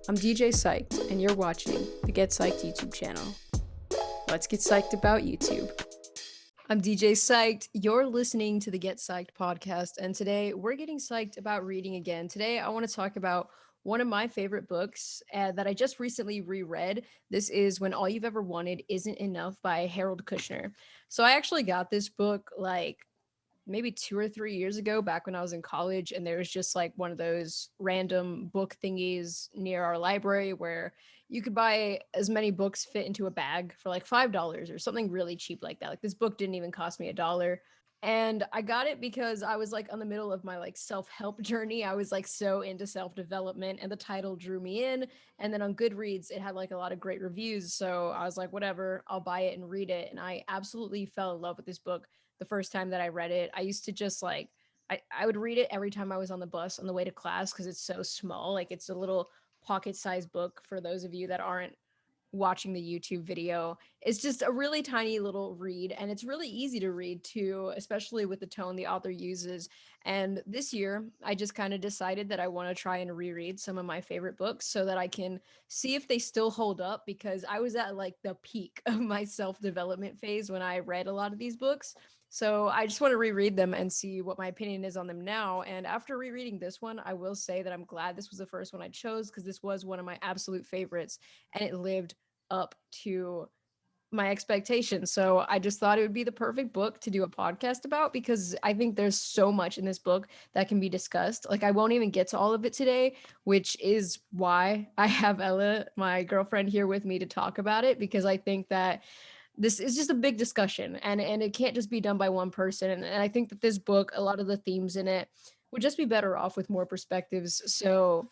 I'm DJ Psyched, and you're watching the Get Psyched YouTube channel. Let's get psyched about YouTube. I'm DJ Psyched. You're listening to the Get Psyched podcast, and today we're getting psyched about reading again. Today, I want to talk about one of my favorite books that I just recently reread. This is When All You've Ever Wanted Isn't Enough by Harold Kushner. So I actually got this book like maybe 2 or 3 years ago, back when I was in college, and there was just like one of those random book thingies near our library where you could buy as many books fit into a bag for like $5 or something really cheap like that. Like this book didn't even cost me $1. And I got it because I was like on the middle of my like self-help journey. I was like so into self-development and the title drew me in. And then on Goodreads, it had like a lot of great reviews. So I was like, whatever, I'll buy it and read it. And I absolutely fell in love with this book the first time that I read it. I used to just like, I would read it every time I was on the bus on the way to class because it's so small. Like it's a little pocket-sized book for those of you that aren't watching the YouTube video. It's just a really tiny little read, and it's really easy to read too, especially with the tone the author uses. And this year, I just kind of decided that I want to try and reread some of my favorite books so that I can see if they still hold up, because I was at like the peak of my self-development phase when I read a lot of these books. So I just want to reread them and see what my opinion is on them now. And after rereading this one, I will say that I'm glad this was the first one I chose, because this was one of my absolute favorites and it lived up to my expectations. So I just thought it would be the perfect book to do a podcast about, because I think there's so much in this book that can be discussed. Like I won't even get to all of it today, which is why I have Ella, my girlfriend, here with me to talk about it, because I think that this is just a big discussion, and it can't just be done by one person. And I think that this book, a lot of the themes in it would just be better off with more perspectives. So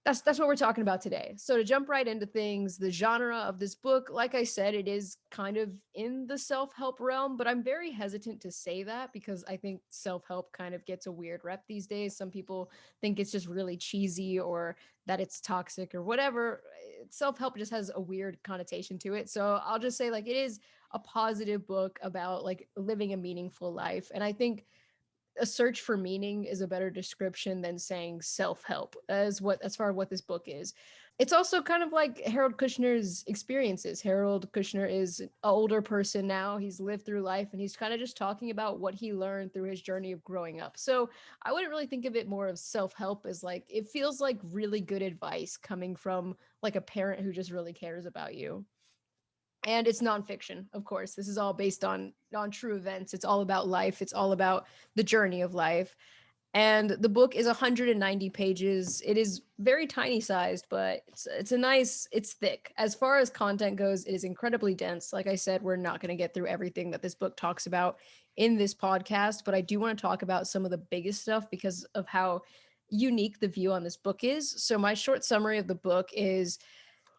that's what we're talking about today. So to jump right into things, the genre of this book, like I said, it is kind of in the self-help realm, but I'm very hesitant to say that because I think self-help kind of gets a weird rep these days. Some people think it's just really cheesy or that it's toxic or whatever. Self-help just has a weird connotation to it. So I'll just say like it is a positive book about like living a meaningful life. And I think a search for meaning is a better description than saying self-help as far as what this book is. It's also kind of like Harold Kushner's experiences. Harold Kushner is an older person now. He's lived through life and he's kind of just talking about what he learned through his journey of growing up. So I wouldn't really think of it more of self-help as like, it feels like really good advice coming from like a parent who just really cares about you. And it's nonfiction, of course. This is all based on true events. It's all about life. It's all about the journey of life. And the book is 190 pages. It is very tiny sized, but it's a nice, it's thick. As far as content goes, it is incredibly dense. Like I said, we're not going to get through everything that this book talks about in this podcast, but I do want to talk about some of the biggest stuff because of how unique the view on this book is. So my short summary of the book is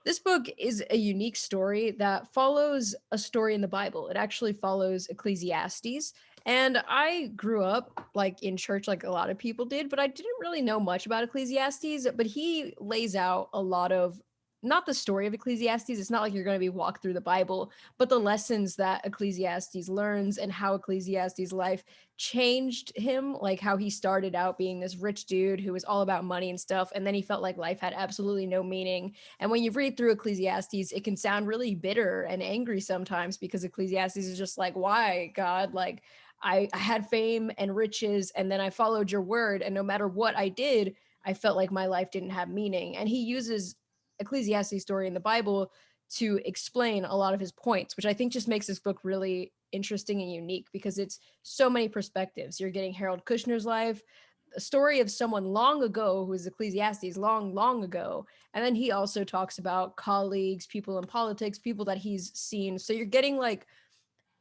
this book is a unique story that follows a story in the Bible. It actually follows Ecclesiastes. And I grew up like in church, like a lot of people did, but I didn't really know much about Ecclesiastes. But he lays out a lot of, not the story of Ecclesiastes. It's not like you're going to be walked through the Bible, but the lessons that Ecclesiastes learns and how Ecclesiastes' life changed him, like how he started out being this rich dude who was all about money and stuff. And then he felt like life had absolutely no meaning. And when you read through Ecclesiastes, it can sound really bitter and angry sometimes because Ecclesiastes is just like, why, God? Like, I had fame and riches, and then I followed your word. And no matter what I did, I felt like my life didn't have meaning. And he uses Ecclesiastes story in the Bible to explain a lot of his points, which I think just makes this book really interesting and unique because it's so many perspectives. You're getting Harold Kushner's life, a story of someone long ago who was Ecclesiastes long ago. And then he also talks about colleagues, people in politics, people that he's seen. So you're getting like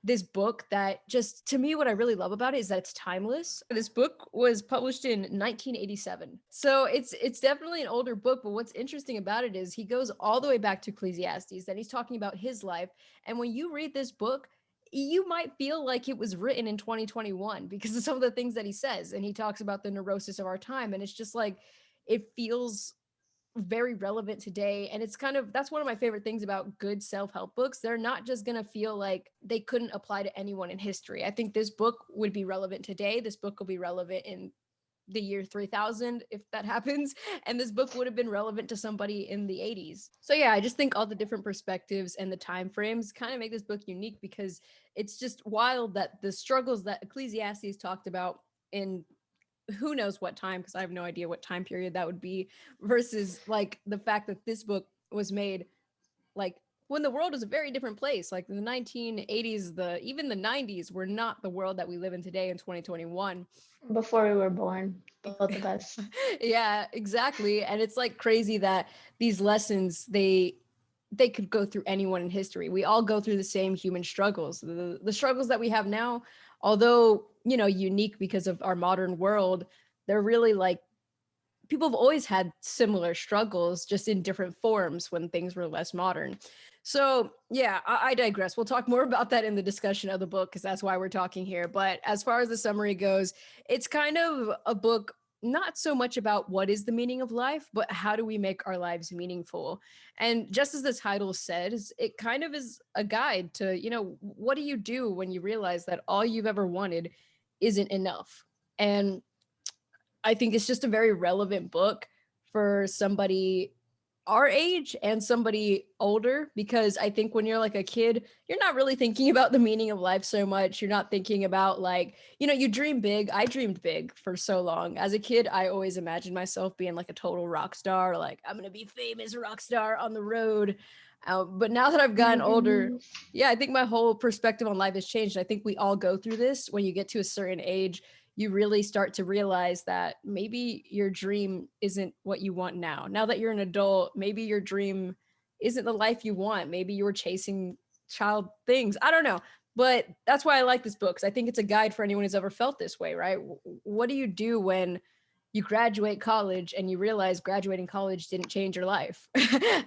this book that just, to me, what I really love about it is that it's timeless. This book was published in 1987. So it's definitely an older book, but what's interesting about it is he goes all the way back to Ecclesiastes, then he's talking about his life. And when you read this book, you might feel like it was written in 2021 because of some of the things that he says. And he talks about the neurosis of our time. And it's just like, it feels very relevant today. And it's kind of, that's one of my favorite things about good self-help books. They're not just going to feel like they couldn't apply to anyone in history. I think this book would be relevant today. This book will be relevant in the year 3000 if that happens, and this book would have been relevant to somebody in the 80s. So yeah, I just think all the different perspectives and the time frames kind of make this book unique, because it's just wild that the struggles that Ecclesiastes talked about in who knows what time, because I have no idea what time period that would be, versus like the fact that this book was made like when the world was a very different place. Like in the 1980s, even the 90s were not the world that we live in today in 2021. Before we were born, both of us. Yeah, exactly. And it's like crazy that these lessons, they could go through anyone in history. We all go through the same human struggles. The struggles that we have now, although, unique because of our modern world, they're really like people have always had similar struggles, just in different forms when things were less modern. So yeah, I digress. We'll talk more about that in the discussion of the book, because that's why we're talking here. But as far as the summary goes, it's kind of a book not so much about what is the meaning of life, but how do we make our lives meaningful. And just as the title says, it kind of is a guide to, what do you do when you realize that all you've ever wanted isn't enough. And I think it's just a very relevant book for somebody our age and somebody older, because I think when you're like a kid, you're not really thinking about the meaning of life so much. You're not thinking about like, you dream big. I dreamed big for so long. As a kid, I always imagined myself being like a total rock star, like I'm going to be famous rock star on the road. But now that I've Oh my gotten older, goodness. yeah, I think my whole perspective on life has changed. I think we all go through this. When you get to a certain age, you really start to realize that maybe your dream isn't what you want now. Now that you're an adult, maybe your dream isn't the life you want. Maybe you were chasing child things. I don't know. But that's why I like this book, because I think it's a guide for anyone who's ever felt this way, right? What do you do when you graduate college and you realize graduating college didn't change your life?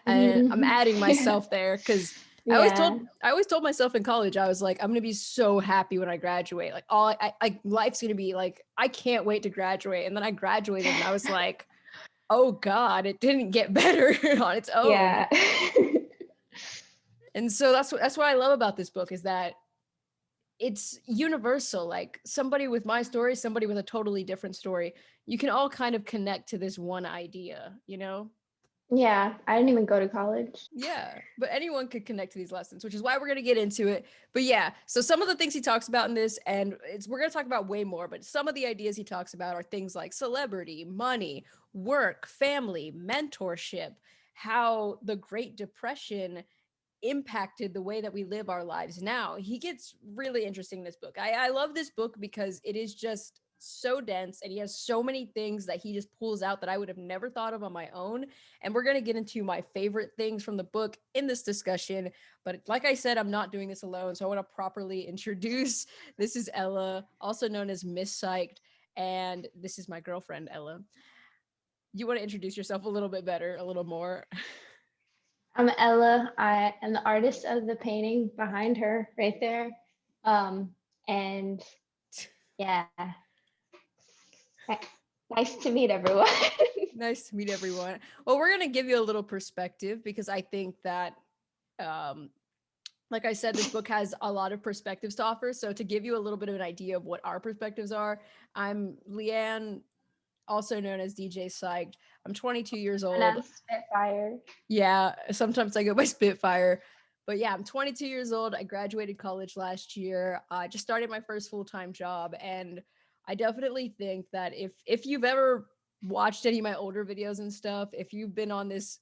And I'm Mhm. adding Yeah. myself there because Yeah. I always told myself in college, I was like, I'm gonna be so happy when I graduate. Like all life's gonna be like, I can't wait to graduate. And then I graduated and I was like, oh God, it didn't get better on its own. Yeah. And so that's what I love about this book, is that it's universal. Like somebody with my story, somebody with a totally different story, you can all kind of connect to this one idea. Yeah. I didn't even go to college. Yeah, but anyone could connect to these lessons, which is why we're going to get into it. But yeah, so some of the things he talks about in this, and we're going to talk about way more, but some of the ideas he talks about are things like celebrity, money, work, family, mentorship, how the Great Depression impacted the way that we live our lives now. He gets really interesting in this book. I love this book because it is just so dense, and he has so many things that he just pulls out that I would have never thought of on my own. And we're going to get into my favorite things from the book in this discussion. But like I said, I'm not doing this alone. So I want to properly introduce this is Ella, also known as Miss Psyched. And this is my girlfriend, Ella. You want to introduce yourself a little bit better, a little more? I'm Ella. I am the artist of the painting behind her right there. And yeah, ni- nice to meet everyone. Nice to meet everyone. Well, we're going to give you a little perspective, because I think that, um, like I said, this book has a lot of perspectives to offer. So, to give you a little bit of an idea of what our perspectives are, I'm Leanne, also known as DJ Psyched. I'm 22 years And old. I'm Spitfire. Yeah, sometimes I go by Spitfire. But yeah, I'm 22 years old. I graduated college last year. I just started my first full-time job, and I definitely think that if you've ever watched any of my older videos and stuff, if you've been on this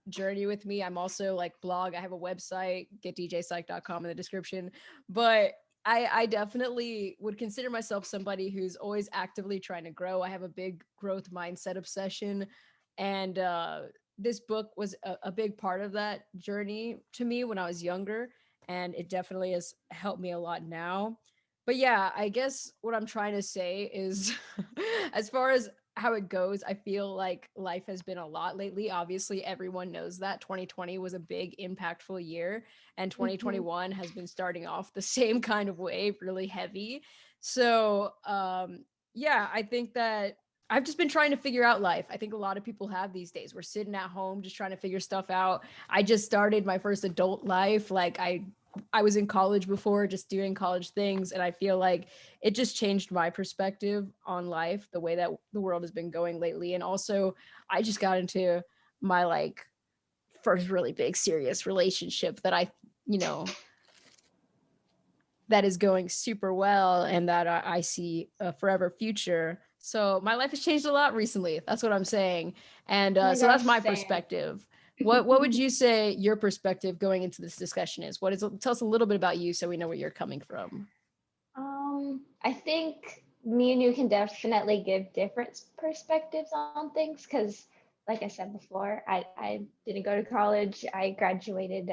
journey with me, I'm also like blog. I have a website, getdjpsych.com in the description. But I definitely would consider myself somebody who's always actively trying to grow. I have a big growth mindset obsession. And this book was a big part of that journey to me when I was younger. And it definitely has helped me a lot now. But yeah, I guess what I'm trying to say is as far as how it goes, I feel like life has been a lot lately. Obviously, everyone knows that 2020 was a big, impactful year, and Hmm. 2021 has been starting off the same kind of way, really heavy. So, yeah, I think that I've just been trying to figure out life. I think a lot of people have these days. We're sitting at home just trying to figure stuff out. I just started my first adult life. Like, I was in college before, just doing college things, and I feel like it just changed my perspective on life, the way that the world has been going lately. And also, I just got into my like first really big serious relationship that you know, that is going super well and that I see a forever future. So my life has changed a lot recently. That's what I'm saying. And Oh my so that's gosh, my same. perspective. What would you say your perspective going into this discussion is? What is tell us a little bit about you so we know where you're coming from. I think me and you can definitely give different perspectives on things because, like I said before, I didn't go to college. I graduated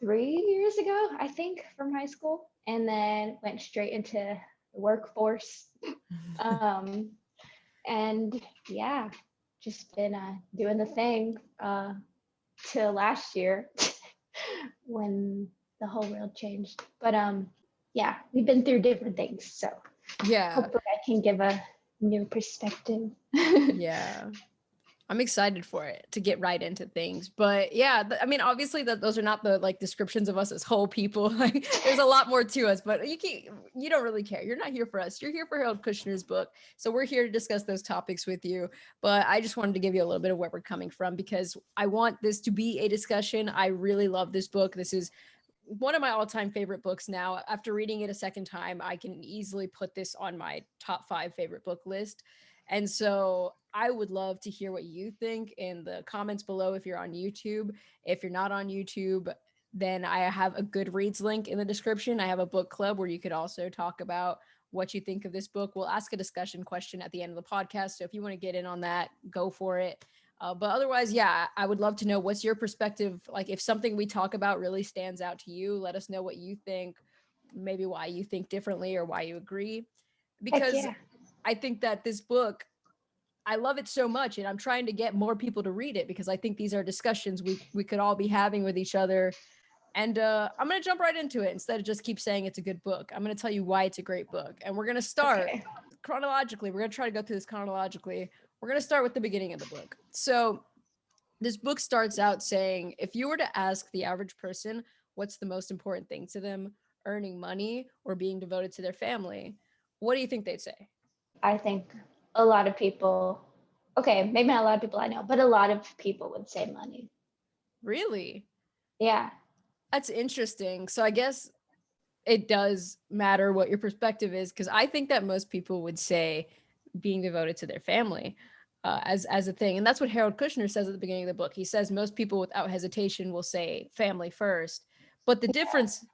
3 years ago, I think, from high school, and then went straight into the workforce. Um, and yeah, just been doing the thing till last year when the whole world changed. But yeah, we've been through different things, so Yeah. hopefully I can give a new perspective. Yeah. I'm excited for it to get right into things. But yeah, I mean, obviously that those are not the like descriptions of us as whole people. Like there's a lot more to us, but you don't really care. You're not here for us. You're here for Harold Kushner's book. So we're here to discuss those topics with you. But I just wanted to give you a little bit of where we're coming from because I want this to be a discussion. I really love this book. This is one of my all-time favorite books now. After reading it a second time, I can easily put this on my top 5 favorite book list. And so I would love to hear what you think in the comments below if you're on YouTube. If you're not on YouTube, then I have a Goodreads link in the description. I have a book club where you could also talk about what you think of this book. We'll ask a discussion question at the end of the podcast. So if you want to get in on that, go for it. But otherwise, yeah, I would love to know what's your perspective. Like, if something we talk about really stands out to you, let us know what you think, maybe why you think differently or why you agree. Heck Because yeah. I think that this book, I love it so much, and I'm trying to get more people to read it because I think these are discussions we could all be having with each other. And I'm going to jump right into it instead of just keep saying it's a good book. I'm going to tell you why it's a great book. And we're going to start Okay. chronologically. We're going to try to go through this chronologically. We're going to start with the beginning of the book. So this book starts out saying, if you were to ask the average person what's the most important thing to them, earning money or being devoted to their family, what do you think they'd say? I think a lot of people, okay, maybe not a lot of people I know, but a lot of people would say money. Really? Yeah. That's interesting. So I guess it does matter what your perspective is, because I think that most people would say being devoted to their family as a thing. And that's what Harold Kushner says at the beginning of the book. He says most people without hesitation will say family first. But the difference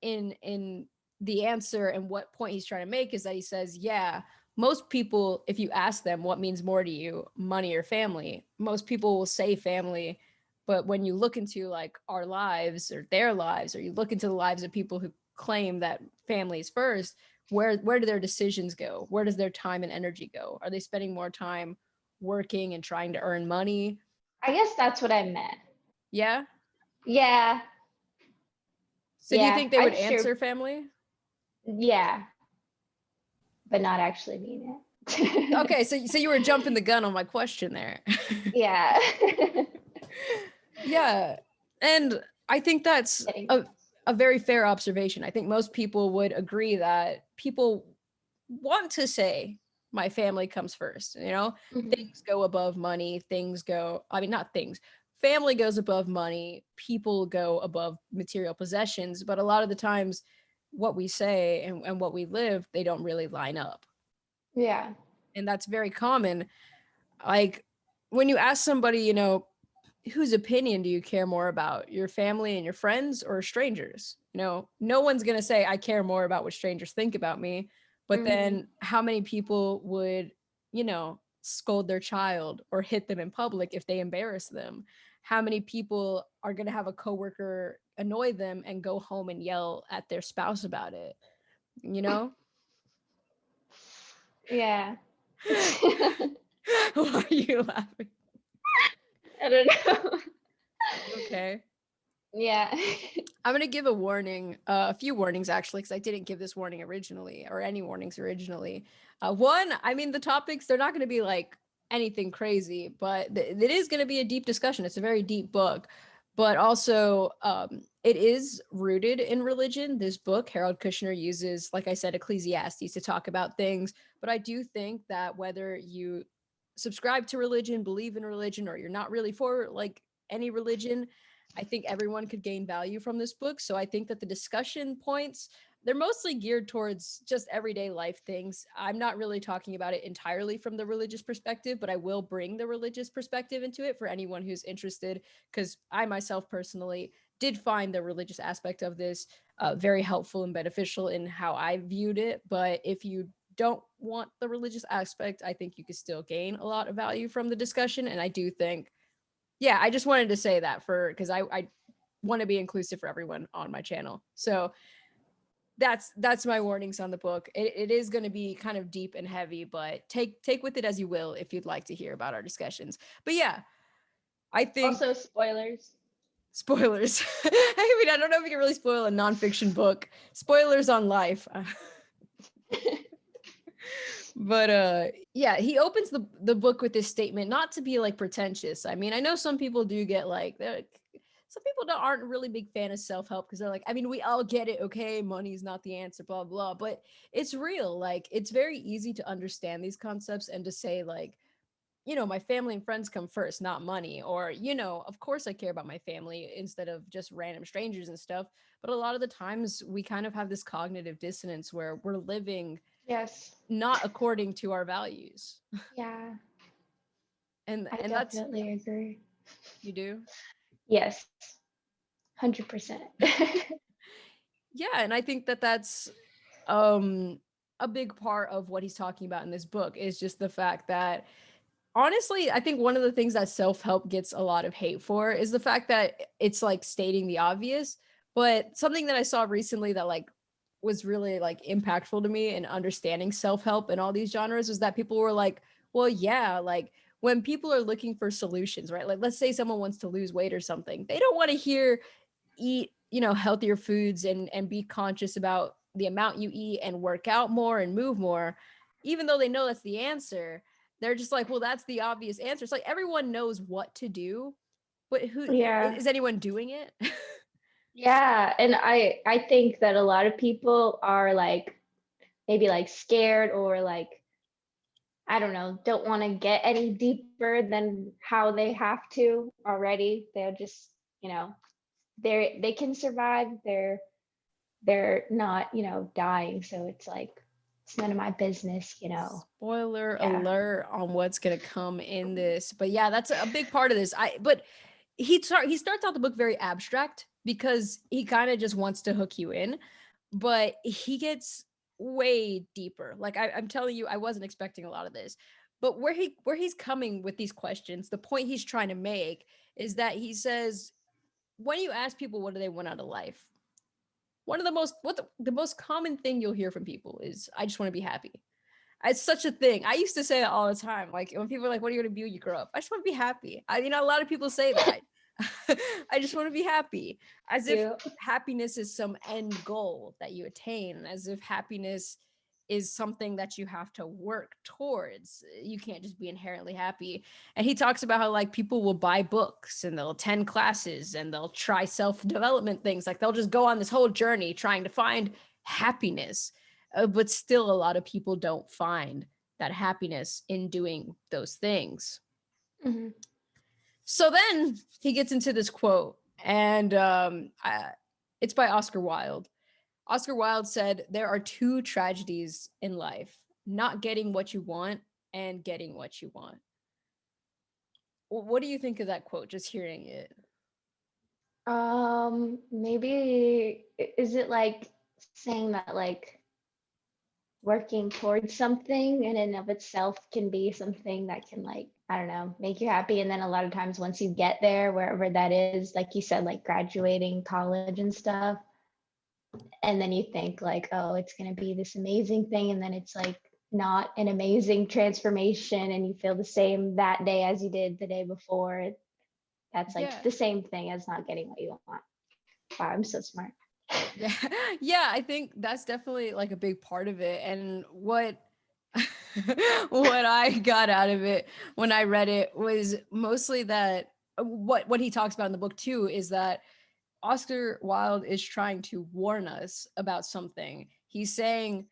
in the answer and what point he's trying to make is that he says, yeah, most people, if you ask them what means more to you, money or family, most people will say family. But when you look into like our lives or their lives, or you look into the lives of people who claim that family is first, where do their decisions go? Where does their time and energy go? Are they spending more time working and trying to earn money? I guess that's what I meant. Yeah. Yeah. So do you Yeah. think they would I'm sure. answer family? Yeah. But not actually mean it. Okay, so you were jumping the gun on my question there. Yeah. Yeah. And I think that's a very fair observation. I think most people would agree that people want to say my family comes first, you know? Mhm. Things go above money, things go, I mean, not things. Family goes above money, people go above material possessions, but a lot of the times what we say and what we live, they don't really line up. Yeah. And that's very common. Like when you ask somebody, you know, whose opinion do you care more about, your family and your friends or strangers? You know, no one's going to say I care more about what strangers think about me. But Hmm. then how many people would, you know, scold their child or hit them in public if they embarrass them? How many people are going to have a coworker annoy them and go home and yell at their spouse about it? You know? Yeah. Why are you laughing? I don't know. Okay. Yeah. I'm going to give a warning, a few warnings actually, because I didn't give this warning originally or any warnings originally. One, I mean, the topics, they're not going to be like anything crazy, but it is going to be a deep discussion. It's a very deep book. but also it is rooted in religion. This book, Harold Kushner uses, like I said, Ecclesiastes to talk about things. But I do think that whether you subscribe to religion, believe in religion, or you're not really for like any religion, I think everyone could gain value from this book. So I think that the discussion points, they're mostly geared towards just everyday life things. I'm not really talking about it entirely from the religious perspective, but I will bring the religious perspective into it for anyone who's interested, because I myself personally did find the religious aspect of this very helpful and beneficial in how I viewed it. But if you don't want the religious aspect, I think you could still gain a lot of value from the discussion. And I do think, yeah, I just wanted to say that for, because I want to be inclusive for everyone on my channel. So that's my warnings on the book. It is going to be kind of deep and heavy, but take with it as you will if you'd like to hear about our discussions. But yeah, I think Also, spoilers. spoilers. I mean, I don't know if we can really spoil a nonfiction book. Spoilers on life. But yeah, he opens the book with this statement, not to be like pretentious. I mean, I know some people do get like, some people aren't really big fan of self-help because they're like, I mean, we all get it, okay, money's not the answer, blah blah, but it's real. Like, it's very easy to understand these concepts and to say like, my family and friends come first, not money. Or, of course I care about my family instead of just random strangers and stuff. But a lot of the times we kind of have this cognitive dissonance where we're living Yes. not according to our values. Yeah, I And that's, definitely agree. you do. Yes, 100%. Yeah, and I think that that's um a big part of what he's talking about in this book is just the fact that, honestly, I think one of the things that self-help gets a lot of hate for is the fact that it's like stating the obvious. But something that I saw recently that like was really like impactful to me in understanding self-help and all these genres was that people were like, well, yeah, like when people are looking for solutions, right? Like, let's say someone wants to lose weight or something. They don't want to hear eat, healthier foods and be conscious about the amount you eat and work out more and move more. Even though they know that's the answer, they're just like, well, that's the obvious answer. It's like everyone knows what to do, but who Yeah. is anyone doing it? Yeah, and I think that a lot of people are like maybe like scared or like I don't know, don't want to get any deeper than how they have to already. They're just, you know, they can survive. They're not, dying, so it's like it's none of my business. Spoiler Yeah. alert on what's gonna come in this. But yeah, that's a big part of this. But he starts out the book very abstract because he kind of just wants to hook you in, but he gets way deeper. Like I'm telling you, I wasn't expecting a lot of this. But where he's coming with these questions, the point he's trying to make is that he says, when you ask people what do they want out of life, one of the most common thing you'll hear from people is, I just want to be happy. It's such a thing. I used to say that all the time. Like when people are like, what are you going to be when you grow up? I just want to be happy. A lot of people say that. I just want to be happy, as if You. happiness is some end goal that you attain, as if happiness is something that you have to work towards. You can't just be inherently happy. And he talks about how like people will buy books and they'll attend classes and they'll try self-development things. Like they'll just go on this whole journey trying to find happiness. But still, a lot of people don't find that happiness in doing those things. Mhm. So then he gets into this quote, and it's by Oscar Wilde. Oscar Wilde said, there are two tragedies in life: not getting what you want and getting what you want. What do you think of that quote, just hearing it? Maybe is it like saying that like working towards something in and of itself can be something that can like, I don't know, make you happy. And then a lot of times once you get there, wherever that is, like you said, like graduating college and stuff, and then you think like, oh, it's gonna be this amazing thing, and then it's like not an amazing transformation and you feel the same that day as you did the day before. That's like Yeah. the same thing as not getting what you want. Wow, I'm so smart. Yeah. Yeah, I think that's definitely like a big part of it. And what what I got out of it when I read it was mostly that what he talks about in the book too is that Oscar Wilde is trying to warn us about something. He's saying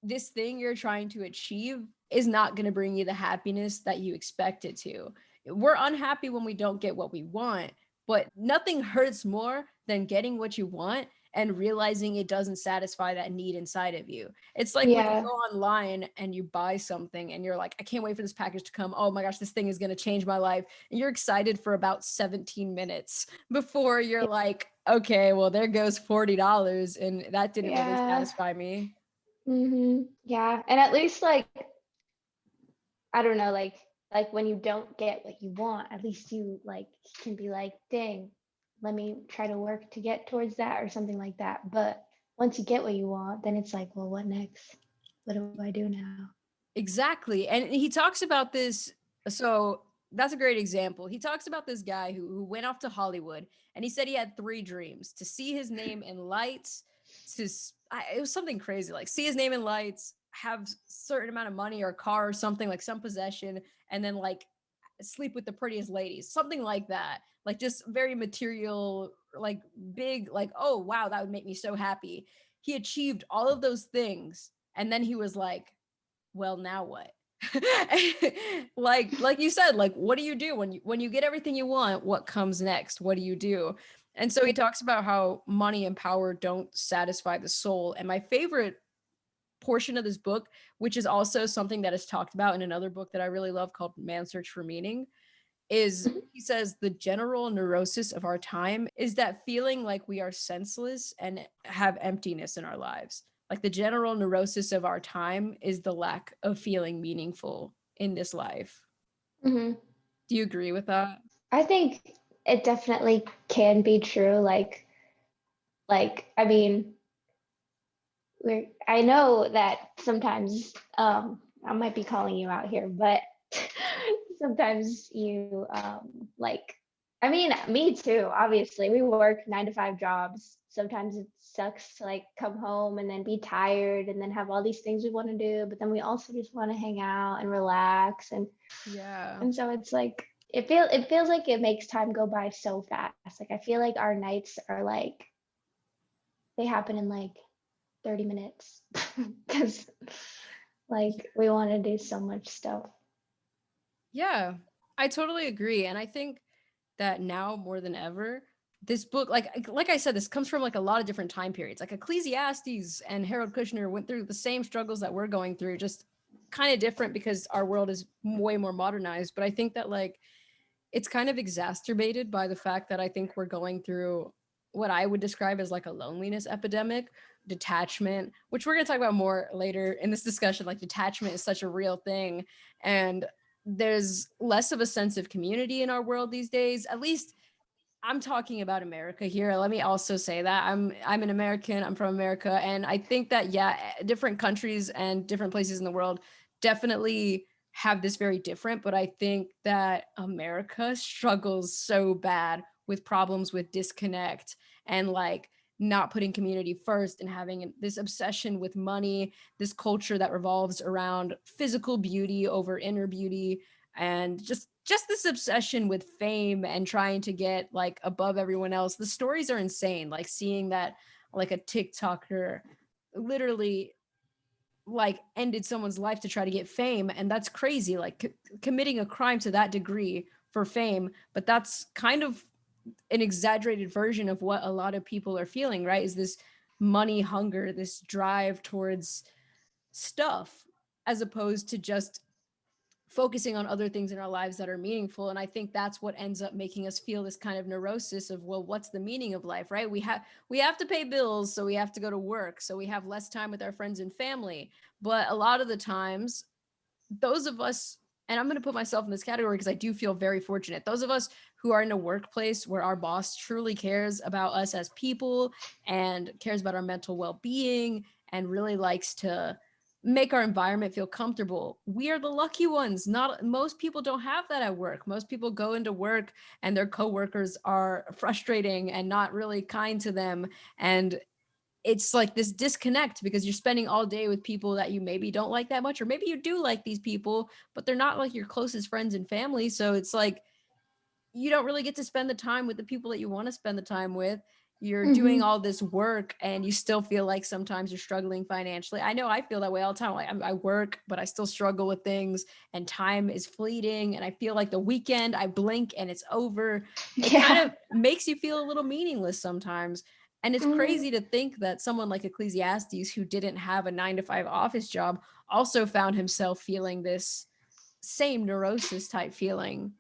this thing you're trying to achieve is not going to bring you the happiness that you expect it to. We're unhappy when we don't get what we want, but nothing hurts more than getting what you want and realizing it doesn't satisfy that need inside of you. It's like when you Yeah. go online and you buy something and you're like, I can't wait for this package to come. Oh my gosh, this thing is going to change my life. And you're excited for about 17 minutes before you're like, okay, well, there goes $40 and that didn't really Yeah. satisfy me. Yeah. And at least like, I don't know, like when you don't get what you want, at least you like can be like, dang, let me try to work to get towards that or something like that. But once you get what you want, then it's like, well, what next? What do I do now? Exactly. And he talks about this. So that's a great example. He talks about this guy who went off to Hollywood and he said he had three dreams: to see his name in lights, it was something crazy, like see his name in lights, have certain amount of money or a car or something, like some possession, and then like sleep with the prettiest ladies, something like that. Like just very material, like big, like, oh, wow, that would make me so happy. He achieved all of those things. And then he was like, well, now what? Like you said, like what do you do when you get everything you want? What comes next? What do you do? And so he talks about how money and power don't satisfy the soul. And my favorite portion of this book, which is also something that is talked about in another book that I really love called Man's Search for Meaning, is he says the general neurosis of our time is that feeling like we are senseless and have emptiness in our lives. Like the general neurosis of our time is the lack of feeling meaningful in this life. hmm Do you agree with that? I think it definitely can be true. I mean, I know that sometimes, I might be calling you out here, but sometimes you, I mean, me too, obviously. We work 9 to 5 jobs. Sometimes it sucks to like come home and then be tired and then have all these things we want to do, but then we also just want to hang out and relax. Yeah. And so it's like, it feels like it makes time go by so fast. Like I feel like our nights are like, they happen in like 30 minutes because like we want to do so much stuff. Yeah, I totally agree. And I think that now more than ever, this book, like I said, this comes from like a lot of different time periods. Like Ecclesiastes and Harold Kushner went through the same struggles that we're going through, just kind of different because our world is way more modernized. But I think that like it's kind of exacerbated by the fact that I think we're going through what I would describe as like a loneliness epidemic, detachment, which we're going to talk about more later in this discussion. Like detachment is such a real thing. And there's less of a sense of community in our world these days. At least I'm talking about America here. Let me also say that I'm an American. I'm from America, and I think that yeah, different countries and different places in the world definitely have this very different. But I think that America struggles so bad with problems with disconnect and like not putting community first and having this obsession with money, this culture that revolves around physical beauty over inner beauty, and just this obsession with fame and trying to get like above everyone else. The stories are insane, like seeing that like a TikToker literally like ended someone's life to try to get fame, and that's crazy, like committing a crime to that degree for fame. But that's kind of an exaggerated version of what a lot of people are feeling, right? Is this money hunger, this drive towards stuff, as opposed to just focusing on other things in our lives that are meaningful. And I think that's what ends up making us feel this kind of neurosis of, well, what's the meaning of life, right? We have to pay bills, so we have to go to work, so we have less time with our friends and family. But a lot of the times, those of us, and I'm going to put myself in this category because I do feel very fortunate, those of us who are in a workplace where our boss truly cares about us as people and cares about our mental well-being and really likes to make our environment feel comfortable, we are the lucky ones. Not most people don't have that at work. Most people go into work and their coworkers are frustrating and not really kind to them, and it's like this disconnect because you're spending all day with people that you maybe don't like that much, or maybe you do like these people, but they're not like your closest friends and family. So it's like you don't really get to spend the time with the people that you want to spend the time with. You're doing Mm-hmm. all this work and you still feel like sometimes you're struggling financially. I know I feel that way all the time. Like I work, but I still struggle with things, and time is fleeting. And I feel like the weekend, I blink and it's over. It kind Yeah. of makes you feel a little meaningless sometimes. And it's Mm-hmm. crazy to think that someone like Ecclesiastes, who didn't have a 9 to 5 office job, also found himself feeling this same neurosis type feeling.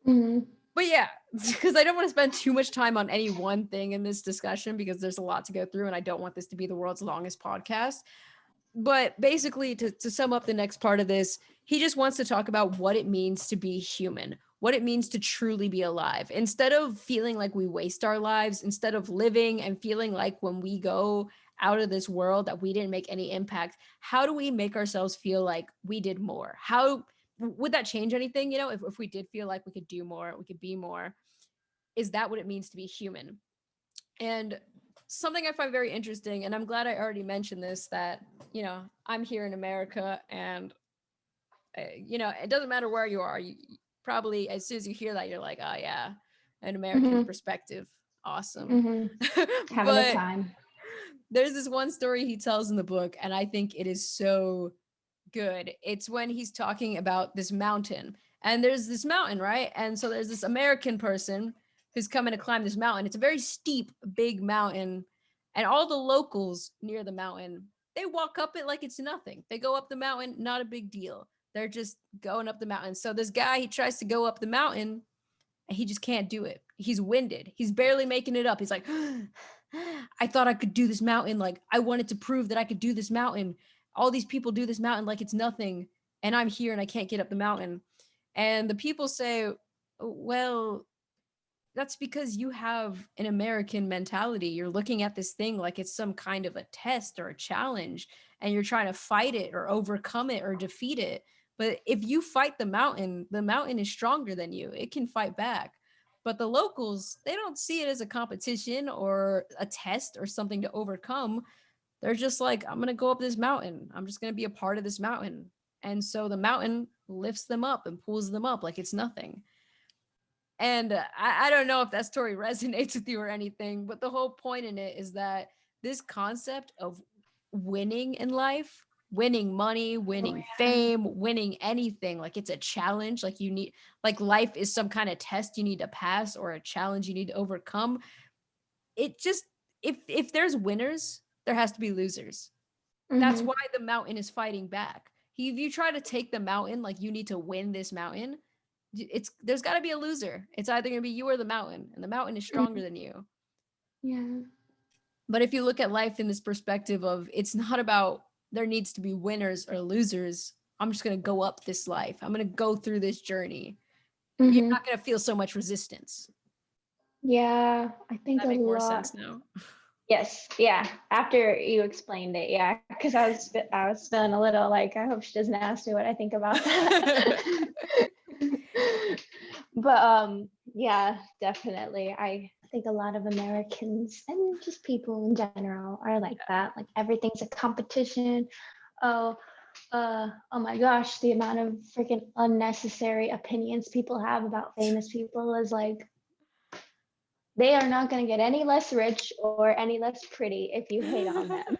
Mm-hmm. But yeah, because I don't want to spend too much time on any one thing in this discussion because there's a lot to go through and I don't want this to be the world's longest podcast. But basically, to sum up the next part of this, he just wants to talk about what it means to be human, what it means to truly be alive. Instead of feeling like we waste our lives, instead of living and feeling like when we go out of this world that we didn't make any impact, how do we make ourselves feel like we did more? How would that change anything? If we did feel like we could do more, we could be more, is that what it means to be human? And something I find very interesting, and I'm glad I already mentioned this, that, I'm here in America, and, it doesn't matter where you are. You probably, as soon as you hear that, you're like, oh, yeah, an American Mm-hmm. perspective. Awesome. Mm-hmm. Having a But time. there's this one story he tells in the book, and I think it is so good. It's when he's talking about this mountain. And there's this mountain, right? And so there's this American person who's coming to climb this mountain. It's a very steep, big mountain. And all the locals near the mountain, they walk up it like it's nothing. They go up the mountain, not a big deal. They're just going up the mountain. So this guy, he tries to go up the mountain and he just can't do it. He's winded. He's barely making it up. He's like, I thought I could do this mountain. Like, I wanted to prove that I could do this mountain. All these people do this mountain like it's nothing. And I'm here and I can't get up the mountain. And the people say, well, that's because you have an American mentality. You're looking at this thing like it's some kind of a test or a challenge, and you're trying to fight it or overcome it or defeat it. But if you fight the mountain is stronger than you. It can fight back. But the locals, they don't see it as a competition or a test or something to overcome. They're just like, I'm going to go up this mountain. I'm just going to be a part of this mountain. And so the mountain lifts them up and pulls them up like it's nothing. And I don't know if that story resonates with you or anything, but the whole point in it is that this concept of winning in life, winning money, Oh winning yeah. fame, winning anything, like it's a challenge, like you need, like life is some kind of test you need to pass or a challenge you need to overcome. It just, if there's winners, there has to be losers. That's Mm-hmm. why the mountain is fighting back. If you try to take the mountain, like you need to win this mountain, it's there's got to be a loser. It's either going to be you or the mountain, and the mountain is Mm-hmm. stronger than you. Yeah. But if you look at life in this perspective of it's not about there needs to be winners or losers, I'm just going to go up this life. I'm going to go through this journey. You're Mm-hmm. not going to feel so much resistance. Yeah. I Does think that a make more lot. sense now? Yes. Yeah. After you explained it, yeah, because I was feeling a little like I hope she doesn't ask me what I think about that. But yeah, definitely. I think a lot of Americans and just people in general are like that. Like everything's a competition. Oh, oh my gosh, the amount of freaking unnecessary opinions people have about famous people is like they are not going to get any less rich or any less pretty if you hate on them.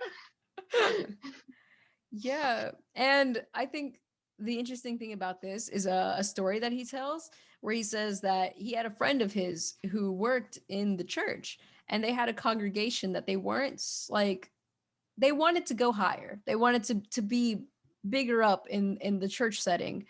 Yeah. And I think the interesting thing about this is a story that he tells where he says that he had a friend of his who worked in the church, and they had a congregation that they weren't like, they wanted to go higher. They wanted to be bigger up in the church setting.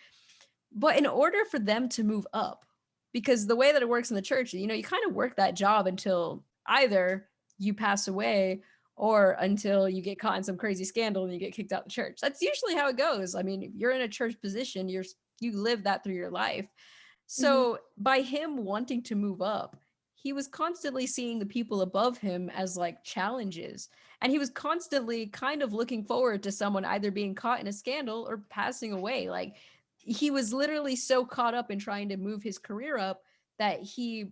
But in order for them to move up, because the way that it works in the church, you kind of work that job until either you pass away or until you get caught in some crazy scandal and you get kicked out of the church. That's usually how it goes. I mean, if you're in a church position, you live that through your life. Mhm. So by him wanting to move up, he was constantly seeing the people above him as like challenges. And he was constantly kind of looking forward to someone either being caught in a scandal or passing away. Like he was literally so caught up in trying to move his career up that he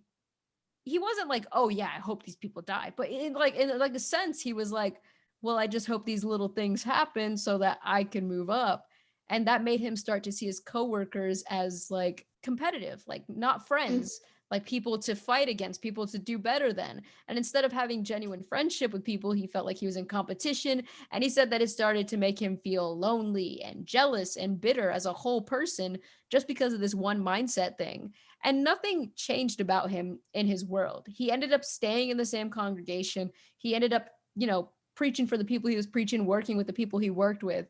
wasn't like, oh yeah, I hope these people die, but in like a sense he was like, well, I just hope these little things happen so that I can move up. And that made him start to see his coworkers as like competitive, like not Mhm. friends. like people to fight against, people to do better than. And instead of having genuine friendship with people, he felt like he was in competition. And he said that it started to make him feel lonely and jealous and bitter as a whole person just because of this one mindset thing. And nothing changed about him in his world. He ended up staying in the same congregation. He ended up, preaching for the people he was preaching, working with the people he worked with.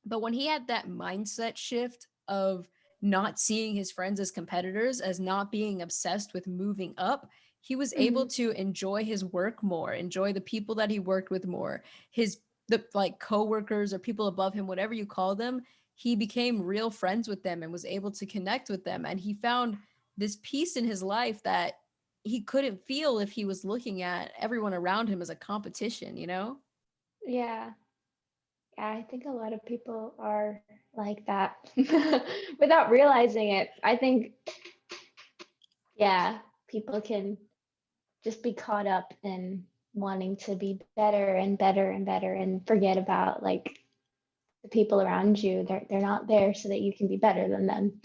But when he had that mindset shift of not seeing his friends as competitors, as not being obsessed with moving up, he was able Mhm. to enjoy his work more, enjoy the people that he worked with more, his the like coworkers or people above him, whatever you call them. He became real friends with them and was able to connect with them. And he found this peace in his life that he couldn't feel if he was looking at everyone around him as a competition, you know? Yeah. Yeah, I think a lot of people are like that without realizing it. I think, yeah, people can just be caught up in wanting to be better and better and better and forget about like the people around you. They're not there so that you can be better than them.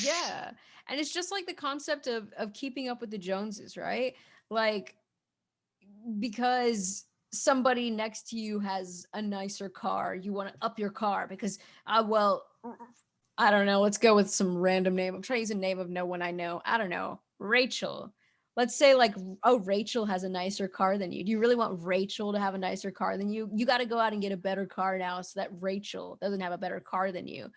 Yeah. And it's just like the concept of keeping up with the Joneses, right? Like because somebody next to you has a nicer car, you want to up your car because well, I don't know, let's go with some random name. I'm trying to use a name of no one I know. I don't know. Rachel. Let's say like, oh, Rachel has a nicer car than you. Do you really want Rachel to have a nicer car than you? You got to go out and get a better car now so that Rachel doesn't have a better car than you.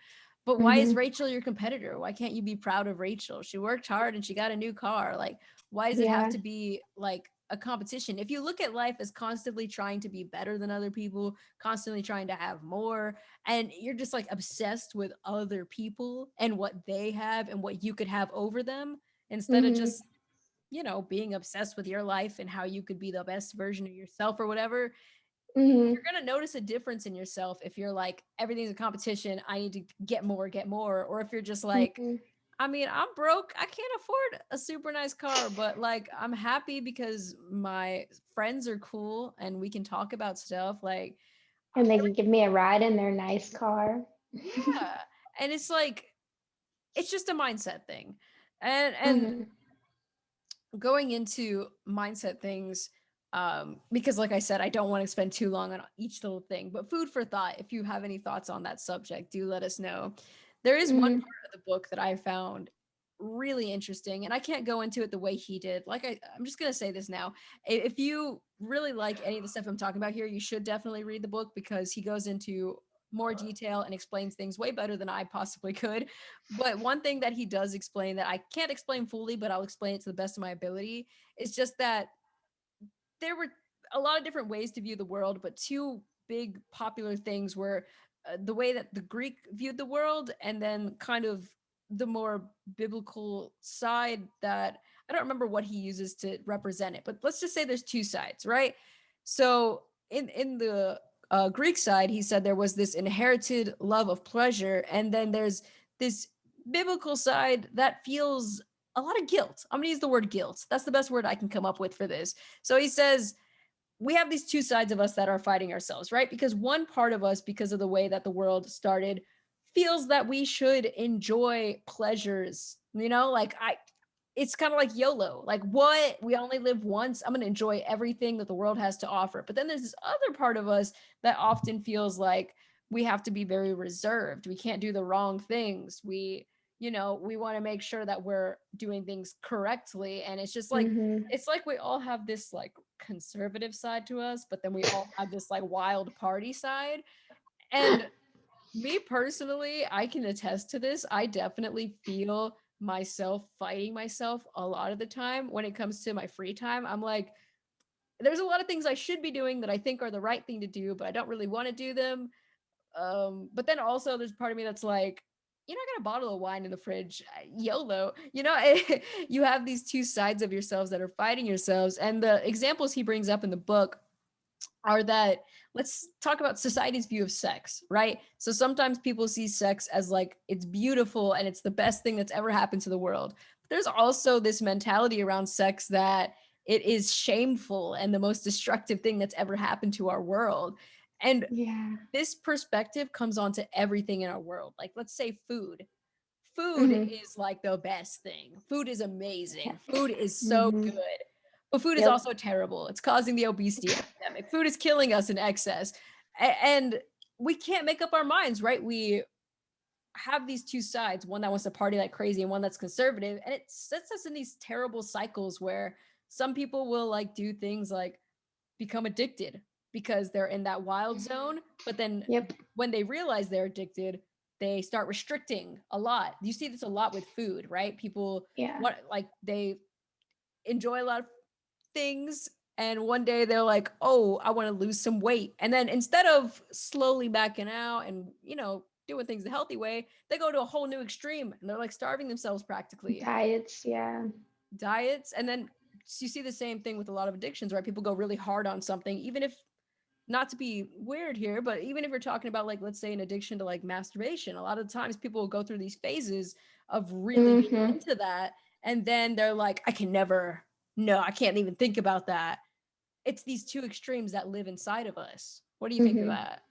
But why is Hmm. Rachel your competitor? Why can't you be proud of Rachel? She worked hard and she got a new car. Like, why does it have Yeah. to be like a competition? If you look at life as constantly trying to be better than other people, constantly trying to have more, and you're just like obsessed with other people and what they have and what you could have over them, instead of Hmm. just, being obsessed with your life and how you could be the best version of yourself or whatever, Hmm. you're going to notice a difference in yourself if you're like, everything's a competition. I need to get more, get more. Or if you're just like, Hmm. I mean, I'm broke. I can't afford a super nice car, but like, I'm happy because my friends are cool and we can talk about stuff. Like, And they can give me a ride in their nice car. yeah. And it's like, it's just a mindset thing. And Hmm. going into mindset things, because like I said, I don't want to spend too long on each little thing, but food for thought. If you have any thoughts on that subject, do let us know. There is one Hmm. part of the book that I found really interesting, and I can't go into it the way he did. Like I'm just gonna say this now. If you really like any of the stuff I'm talking about here, you should definitely read the book because he goes into more detail and explains things way better than I possibly could. But one thing that he does explain that I can't explain fully, but I'll explain it to the best of my ability, is just that there were a lot of different ways to view the world, but two big popular things were the way that the Greek viewed the world, and then kind of the more biblical side that I don't remember what he uses to represent it, but let's just say there's two sides, right? So in the Greek side, he said there was this inherited love of pleasure, and then there's this biblical side that feels a lot of guilt. I'm going to use the word guilt. That's the best word I can come up with for this. So he says, we have these two sides of us that are fighting ourselves, right? Because one part of us, because of the way that the world started, feels that we should enjoy pleasures, like it's kind of like YOLO. Like, what? We only live once. I'm going to enjoy everything that the world has to offer. But then there's this other part of us that often feels like we have to be very reserved. We can't do the wrong things. We want to make sure that we're doing things correctly. And it's just like, Hmm. it's like we all have this like conservative side to us, but then we all have this like wild party side. And me personally, I can attest to this. I definitely feel myself fighting myself a lot of the time when it comes to my free time. I'm like, there's a lot of things I should be doing that I think are the right thing to do, but I don't really want to do them. But then also there's part of me that's like, you're not gonna bottle of wine in the fridge, YOLO. You have these two sides of yourselves that are fighting yourselves. And the examples he brings up in the book are that, let's talk about society's view of sex, right? So sometimes people see sex as like it's beautiful and it's the best thing that's ever happened to the world. But there's also this mentality around sex that it is shameful and the most destructive thing that's ever happened to our world. And Yeah. this perspective comes onto everything in our world. Like, let's say food. food Mhm. is like the best thing. Food is amazing. Yeah. Food is so Mhm. good. But food is Yep. also terrible. It's causing the obesity epidemic. Food is killing us in excess. And we can't make up our minds, right? We have these two sides, one that wants to party like crazy and one that's conservative. And it sets us in these terrible cycles where some people will like do things like become addicted because they're in that wild zone. But then Yep. when they realize they're addicted, they start restricting a lot. You see this a lot with food, right? People Yeah. what like they enjoy a lot of things and one day they're like, "Oh, I want to lose some weight." And then instead of slowly backing out and, doing things the healthy way, they go to a whole new extreme and they're like starving themselves practically. Diets. Yeah. Diets and then you see the same thing with a lot of addictions, right? People go really hard on something even if not to be weird here, but even if you're talking about like let's say an addiction to like masturbation, a lot of times people will go through these phases of really being Mhm. into that and then they're like I can never no, I can't even think about that. It's these two extremes that live inside of us. What do you think of Mhm. that?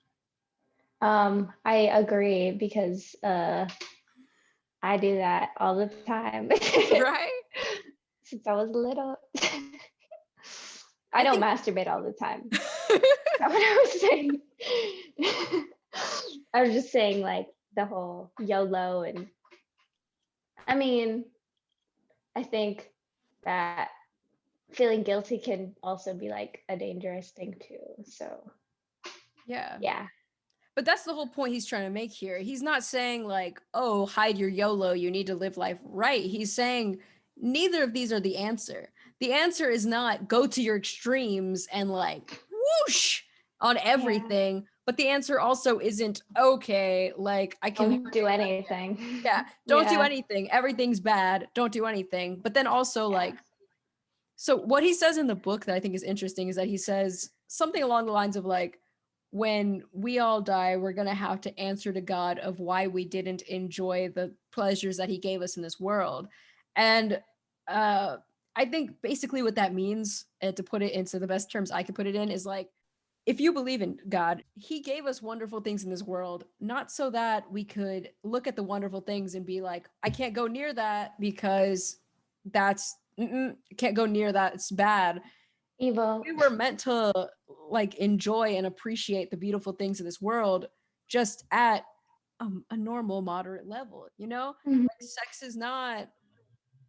I agree because I do that all the time Right? since I was little. I I don't think masturbate all the time. That's what I was saying. I was just saying like the whole YOLO, and I mean, I think that feeling guilty can also be like a dangerous thing too. So yeah. yeah. But that's the whole point he's trying to make here. He's not saying like, "Oh, hide your YOLO, you need to live life right." He's saying neither of these are the answer. The answer is not go to your extremes and like whoosh on Yeah. everything, but the answer also isn't okay, like I can never Don't do do that. Yeah, anything. don't do Yeah. anything. Everything's bad. Don't do anything. But then also Yeah. like so what he says in the book that I think is interesting is that he says something along the lines of like when we all die we're going to have to answer to God of why we didn't enjoy the pleasures that he gave us in this world. And uh I think basically what that means, to put it into the best terms I could put it in, is like if you believe in God, he gave us wonderful things in this world, not so that we could look at the wonderful things and be like, I can't go near that because that's can't go near that. It's bad. Evil. We were meant to like enjoy and appreciate the beautiful things of this world just at a normal, moderate level, Mhm. Like sex is not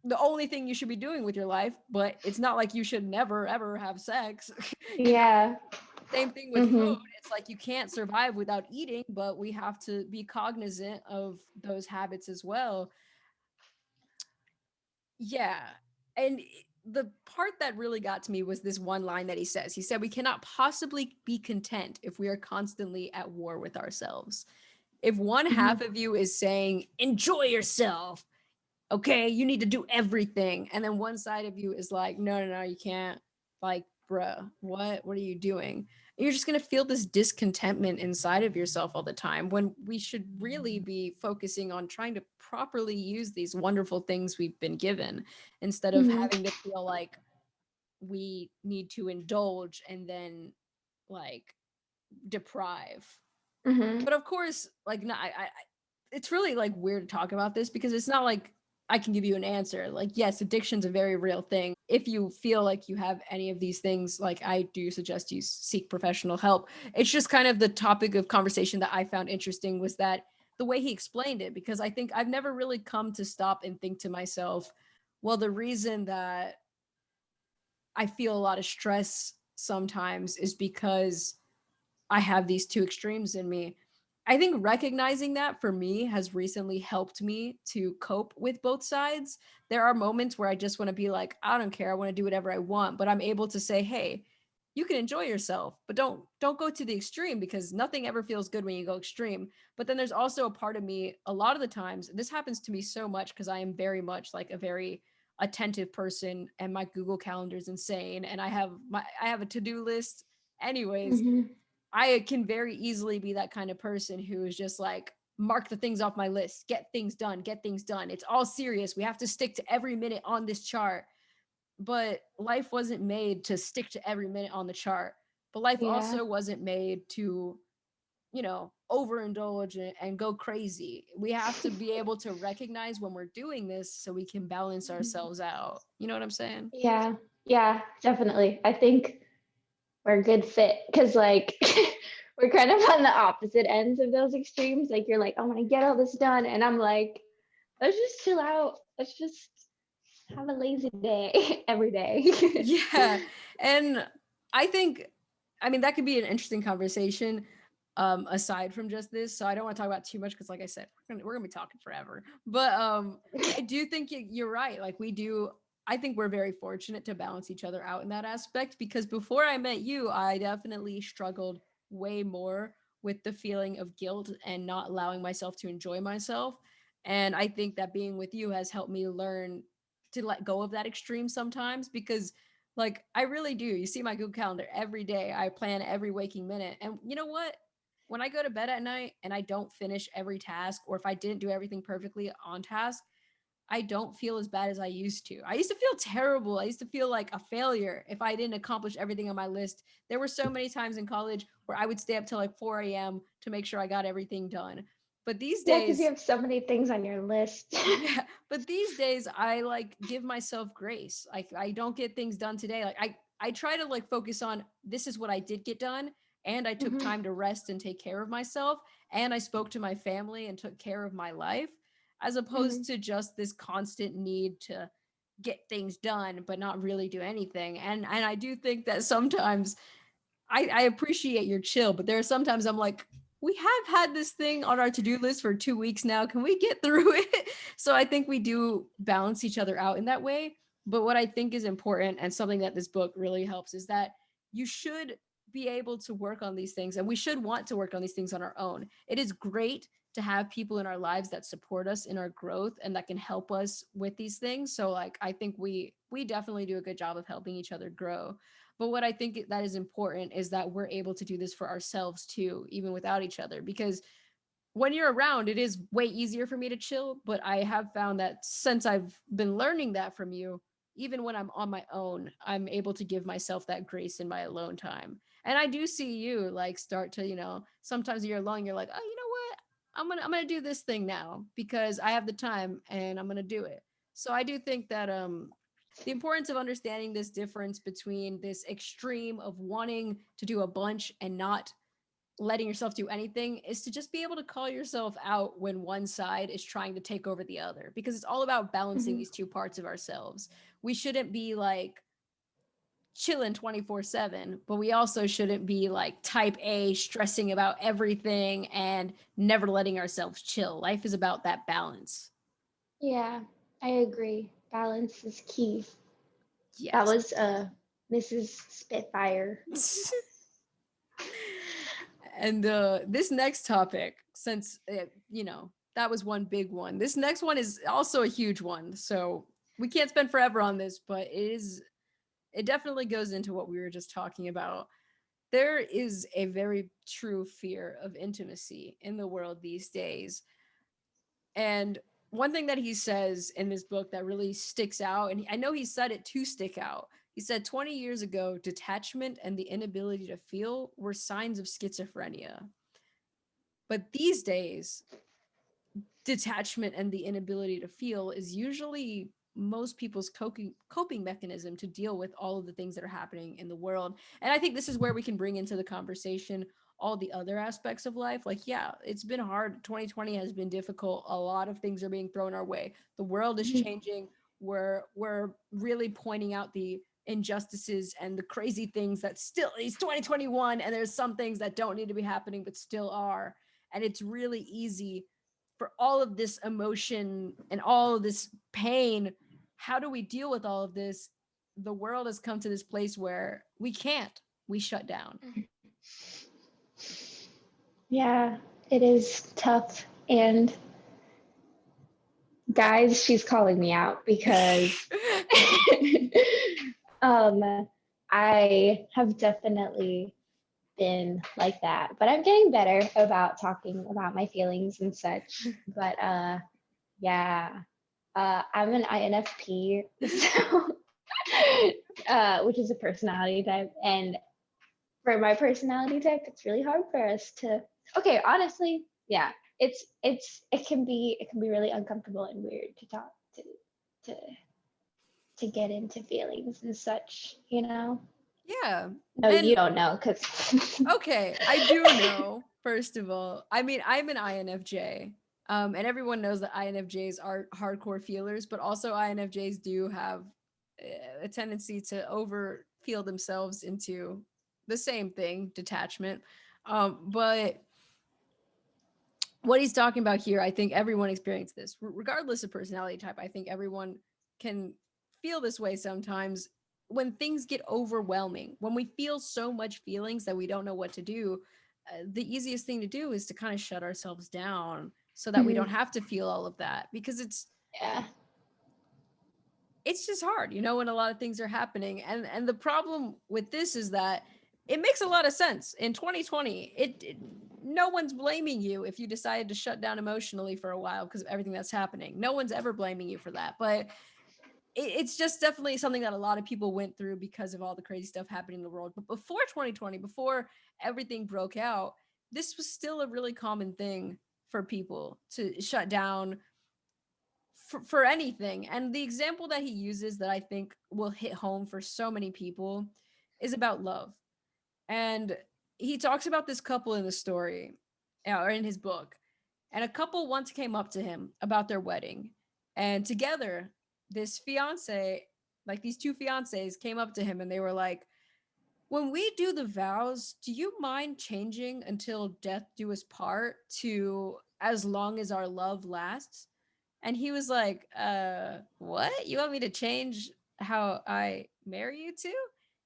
the only thing you should be doing with your life, but it's not like you should never ever have sex. Yeah. Same thing with food. Mhm. It's like you can't survive without eating, but we have to be cognizant of those habits as well. Yeah. And the part that really got to me was this one line that he says. He said, "We cannot possibly be content if we are constantly at war with ourselves." If one Mhm. half of you is saying, enjoy yourself, okay, you need to do everything. And then one side of you is like, no, no, no, you can't. Like, bruh, what are you doing? You're just going to feel this discontentment inside of yourself all the time when we should really be focusing on trying to properly use these wonderful things we've been given instead of Mhm. having to feel like we need to indulge and then like deprive. Mhm. But of course, like, no, it's really like weird to talk about this because it's not like I can give you an answer. Like, yes, addiction's a very real thing. If you feel like you have any of these things, like I do suggest you seek professional help. It's just kind of the topic of conversation that I found interesting was that the way he explained it, because I think I've never really come to stop and think to myself, well, the reason that I feel a lot of stress sometimes is because I have these two extremes in me. I think recognizing that for me has recently helped me to cope with both sides. There are moments where I just want to be like, I don't care, I want to do whatever I want, but I'm able to say, "Hey, you can enjoy yourself, but don't go to the extreme because nothing ever feels good when you go extreme." But then there's also a part of me a lot of the times, this happens to me so much because I am very much like a very attentive person and my Google Calendar is insane and I have a to-do list anyways. Mhm. I can very easily be that kind of person who is just like, mark the things off my list, get things done, get things done. It's all serious. We have to stick to every minute on this chart. But life wasn't made to stick to every minute on the chart. But life Yeah. also wasn't made to overindulge and go crazy. We have to be able to recognize when we're doing this so we can balance ourselves out. You know what I'm saying? Yeah, yeah, definitely. I think we're a good fit because like we're kind of on the opposite ends of those extremes. Like you're like, I want to get all this done, and I'm like, let's just chill out. Let's just have a lazy day every day. Yeah. And I think, I mean, that could be an interesting conversation aside from just this. So I don't want to talk about too much because, like I said, we're gonna be talking forever. But I do think you're right. Like, we do. I think we're very fortunate to balance each other out in that aspect because before I met you, I definitely struggled way more with the feeling of guilt and not allowing myself to enjoy myself. And I think that being with you has helped me learn to let go of that extreme sometimes because like I really do. You see my Google Calendar every day. I plan every waking minute. And you know what? When I go to bed at night and I don't finish every task, or if I didn't do everything perfectly on task, I don't feel as bad as I used to. I used to feel terrible. I used to feel like a failure if I didn't accomplish everything on my list. There were so many times in college where I would stay up till like 4 a.m. to make sure I got everything done. But these Yeah, because you days, have so many things on your list. yeah, but these days I like give myself grace. Like I don't get things done today. Like I try to like focus on this is what I did get done and I took Mhm, time to rest and take care of myself and I spoke to my family and took care of my life as opposed mhm. to just this constant need to get things done but not really do anything. And I do think that sometimes I appreciate your chill, but there are sometimes I'm like, we have had this thing on our to-do list for 2 weeks now. Can we get through it? So I think we do balance each other out in that way. But what I think is important and something that this book really helps is that you should be able to work on these things and we should want to work on these things on our own. It is great to have people in our lives that support us in our growth and that can help us with these things. So like I think we definitely do a good job of helping each other grow. But what I think that is important is that we're able to do this for ourselves too, even without each other. Because when you're around, it is way easier for me to chill. But I have found that since I've been learning that from you, even when I'm on my own, I'm able to give myself that grace in my alone time. And I do see you like start to, sometimes you're alone, you're like, oh, you know what? I'm gonna do this thing now because I have the time and I'm gonna do it. So I do think that the importance of understanding this difference between this extreme of wanting to do a bunch and not letting yourself do anything is to just be able to call yourself out when one side is trying to take over the other because it's all about balancing Mhm. these two parts of ourselves. We shouldn't be like chilling 24/7, but we also shouldn't be like type A stressing about everything and never letting ourselves chill. Life is about that balance. Yeah, I agree. Balance is key. That Yes. was Mrs. Spitfire. And this next topic, since that was one big one, this next one is also a huge one. So we can't spend forever on this, but it definitely goes into what we were just talking about. There is a very true fear of intimacy in the world these days. And one thing that he says in this book that really sticks out, and I know he said it to stick out, he said 20 years ago, detachment and the inability to feel were signs of schizophrenia. But these days, detachment and the inability to feel is usually most people's coping mechanism to deal with all of the things that are happening in the world. And I think this is where we can bring into the conversation all the other aspects of life. Like, yeah, it's been hard. 2020 has been difficult. A lot of things are being thrown our way. The world is Mhm. changing. We're really pointing out the injustices and the crazy things that still it's 2021 and there's some things that don't need to be happening but still are. And it's really easy for all of this emotion and all of this pain. How do we deal with all of this? The world has come to this place where we can't. We shut down. Yeah, it is tough. And guys, she's calling me out because um, I have definitely been like that, but I'm getting better about talking about my feelings and such. But yeah, I'm an INFP, so which is a personality type, and for my personality type, it's really hard for us to Okay, honestly, yeah. It can be really uncomfortable and weird to talk to to get into feelings and such, you know. Yeah. No, you And don't know because okay, I do know, first of all. I mean, I'm an INFJ. And everyone knows that INFJs are hardcore feelers, but also INFJs do have a tendency to over feel themselves into the same thing, detachment. But what he's talking about here, I think everyone experienced this, regardless of personality type. I think everyone can feel this way sometimes when things get overwhelming, when we feel so much feelings that we don't know what to do. The easiest thing to do is to kind of shut ourselves down so that we don't have to feel all of that, because yeah, it's just hard, you know, when a lot of things are happening. And the problem with this is that it makes a lot of sense in 2020. No one's blaming you if you decided to shut down emotionally for a while because of everything that's happening. No one's ever blaming you for that. But it's just definitely something that a lot of people went through because of all the crazy stuff happening in the world. But before 2020, before everything broke out, this was still a really common thing for people to shut down for anything. And the example that he uses that I think will hit home for so many people is about love. And he talks about this couple in the story, or in his book. And a couple once came up to him about their wedding. And together, this fiance, like these two fiancés, came up to him and they were like, when we do the vows, do you mind changing until death do us part to as long as our love lasts? And he was like, what? You want me to change how I marry you to?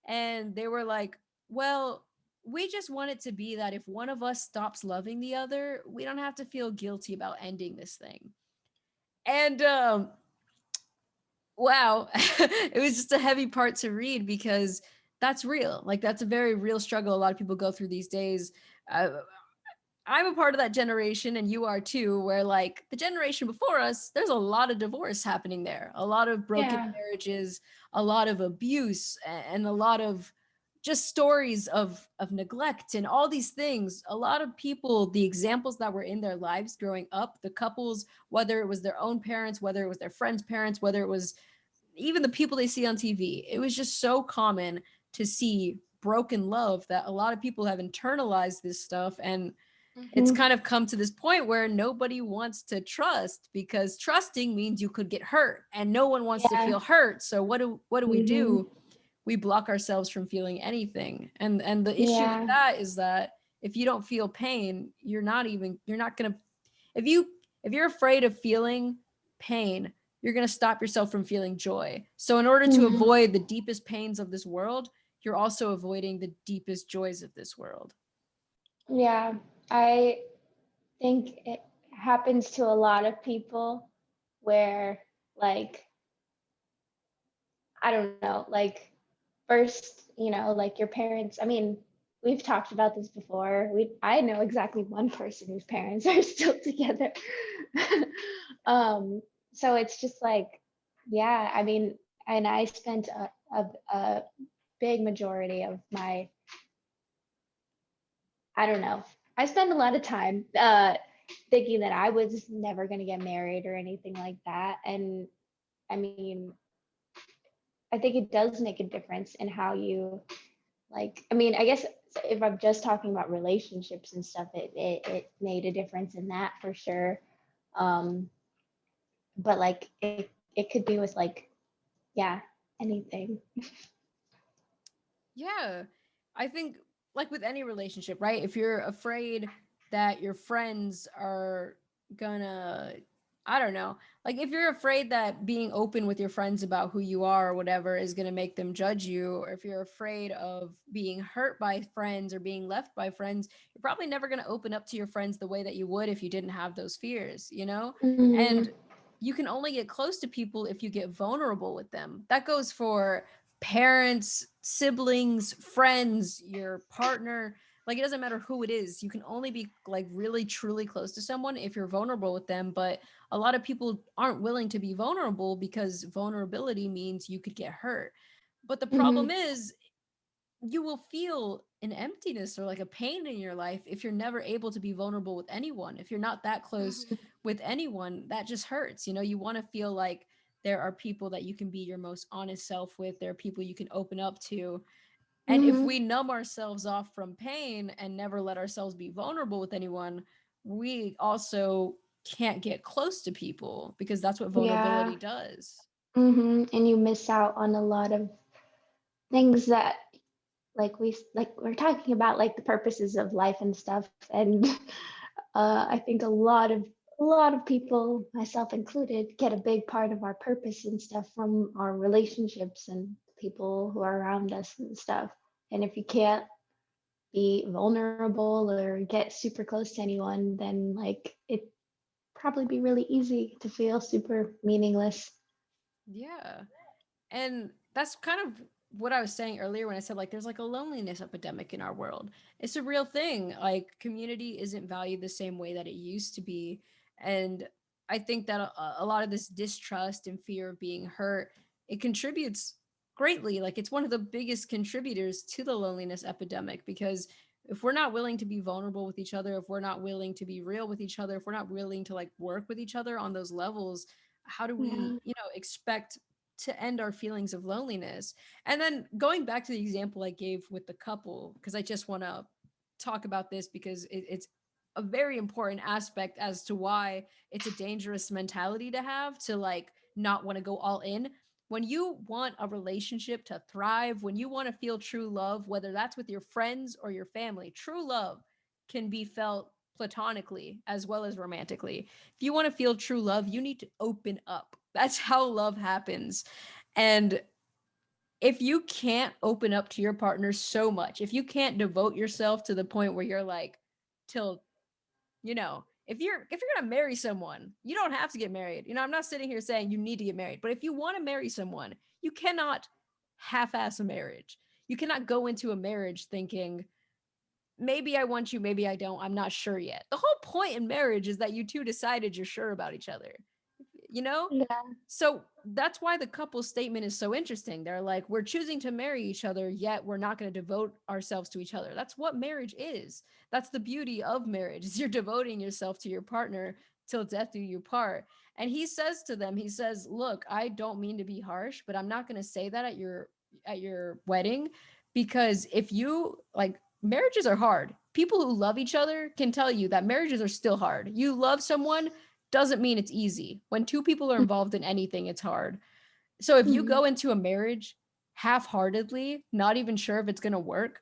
And they were like, well, we just want it to be that if one of us stops loving the other, we don't have to feel guilty about ending this thing. And wow, it was just a heavy part to read because that's real. Like, that's a very real struggle a lot of people go through these days. Uh, I'm a part of that generation, and you are too, where like the generation before us, there's a lot of divorce happening there, a lot of broken yeah, marriages, a lot of abuse, and a lot of just stories of neglect and all these things. A lot of people, the examples that were in their lives growing up, the couples, whether it was their own parents, whether it was their friends' parents, whether it was even the people they see on TV, it was just so common to see broken love that a lot of people have internalized this stuff. And it's hmm kind of come to this point where nobody wants to trust, because trusting means you could get hurt and no one wants to yeah, feel hurt. So what do we hmm do? We block ourselves from feeling anything. And the issue with yeah, that is that if you don't feel pain, you're not going to, if you if you're afraid of feeling pain, you're going to stop yourself from feeling joy. So in order to hmm avoid the deepest pains of this world, you're also avoiding the deepest joys of this world. yeah. I think it happens to a lot of people where, like, I don't know, like, first, like your parents, I mean, we've talked about this before. I know exactly one person whose parents are still together. um, so it's just like, yeah, I mean, and I spent a big majority of my, I don't know, I spent a lot of time thinking that I was never going to get married or anything like that. And I mean, I think it does make a difference in how you, like, I mean, I guess if I'm just talking about relationships and stuff, it made a difference in that for sure. Um, but like it could be with like, yeah, anything. Yeah. I think, like with any relationship, right? If you're afraid that your friends are gonna, I don't know, like if you're afraid that being open with your friends about who you are or whatever is gonna make them judge you, or if you're afraid of being hurt by friends or being left by friends, you're probably never gonna open up to your friends the way that you would if you didn't have those fears, you know? Mm, And you can only get close to people if you get vulnerable with them. That goes for parents, siblings, friends, your partner. Like, it doesn't matter who it is. You can only be like really truly close to someone if you're vulnerable with them. But a lot of people aren't willing to be vulnerable because vulnerability means you could get hurt. But the mm-hmm, problem is, you will feel an emptiness or like a pain in your life if you're never able to be vulnerable with anyone. If you're not that close Mhm. with anyone, that just hurts. You want to feel like there are people that you can be your most honest self with. There are people you can open up to. And if Mhm. we numb ourselves off from pain and never let ourselves be vulnerable with anyone, we also can't get close to people because that's what Yeah. vulnerability does. And you miss out on a lot of things that like we're talking about like the purposes of life and stuff. And I think a lot of people, myself included, get a big part of our purpose and stuff from our relationships and people who are around us and stuff. And if you can't be vulnerable or get super close to anyone, then like it probably be really easy to feel super meaningless. Yeah. And that's kind of what I was saying earlier when I said like there's like a loneliness epidemic in our world. It's a real thing. Like community isn't valued the same way that it used to be. And I think that a lot of this distrust and fear of being hurt, it contributes greatly. Like it's one of the biggest contributors to the loneliness epidemic because if we're not willing to be vulnerable with each other, if we're not willing to be real with each other, if we're not willing to like work with each other on those levels, how do we, Yeah. expect to end our feelings of loneliness? And then going back to the example I gave with the couple, because I just want to talk about this because it's a very important aspect as to why it's a dangerous mentality to have to like not want to go all in. When you want a relationship to thrive, when you want to feel true love, whether that's with your friends or your family, true love can be felt platonically as well as romantically. If you want to feel true love, you need to open up. That's how love happens. And if you can't open up to your partner so much, if you can't devote yourself to the point where you're like, till, if you're gonna marry someone, you don't have to get married. I'm not sitting here saying you need to get married, but if you want to marry someone, you cannot half-ass a marriage. You cannot go into a marriage thinking, maybe I want you, maybe I don't. I'm not sure yet. The whole point in marriage is that you two decided you're sure about each other, you know? Yeah. So that's why the couple statement is so interesting. They're like, we're choosing to marry each other, yet we're not going to devote ourselves to each other. That's what marriage is. That's the beauty of marriage. Is you're devoting yourself to your partner till death do you part. And he says to them, he says, look, I don't mean to be harsh, but I'm not going to say that at your wedding, because if you like, marriages are hard. People who love each other can tell you that marriages are still hard. You love someone doesn't mean it's easy. When two people are involved in anything, it's hard. So if you Mhm. go into a marriage half-heartedly, not even sure if it's going to work,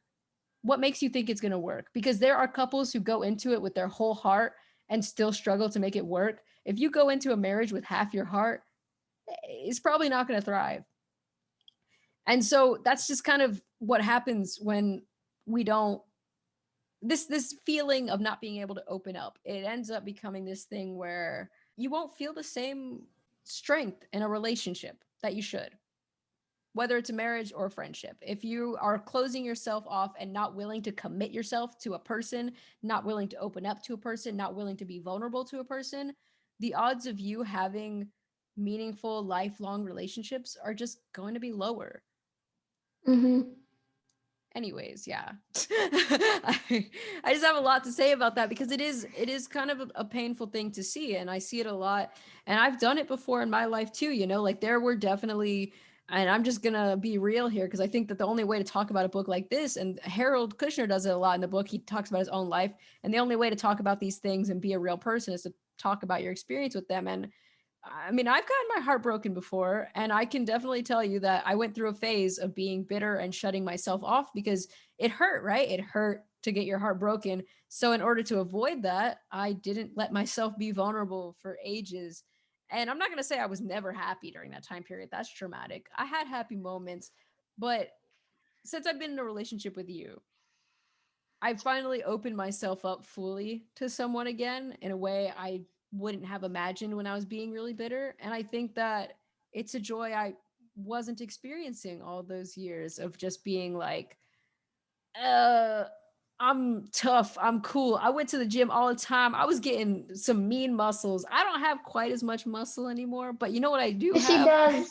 what makes you think it's going to work? Because there are couples who go into it with their whole heart and still struggle to make it work. If you go into a marriage with half your heart, it's probably not going to thrive. And so that's just kind of what happens when we don't, this feeling of not being able to open up. It ends up becoming this thing where you won't feel the same strength in a relationship that you should, whether it's a marriage or a friendship. If you are closing yourself off and not willing to commit yourself to a person, not willing to open up to a person, not willing to be vulnerable to a person, the odds of you having meaningful lifelong relationships are just going to be lower. Mhm. Anyways, yeah. I just have a lot to say about that because it is kind of a painful thing to see, and I see it a lot, and I've done it before in my life too. Like there were definitely, and I'm just gonna be real here because I think that the only way to talk about a book like this, and Harold Kushner does it a lot in the book, he talks about his own life, and the only way to talk about these things and be a real person is to talk about your experience with them. And I mean, I've gotten my heart broken before, and I can definitely tell you that I went through a phase of being bitter and shutting myself off because it hurt, right? It hurt to get your heart broken. So, in order to avoid that, I didn't let myself be vulnerable for ages. And I'm not going to say I was never happy during that time period. That's traumatic. I had happy moments, but since I've been in a relationship with you, I finally opened myself up fully to someone again in a way I wouldn't have imagined when I was being really bitter. And I think that it's a joy I wasn't experiencing all those years of just being like, uh, I'm tough. I'm cool. I went to the gym all the time. I was getting some mean muscles. I don't have quite as much muscle anymore, but you know what I do Yes, she have? does.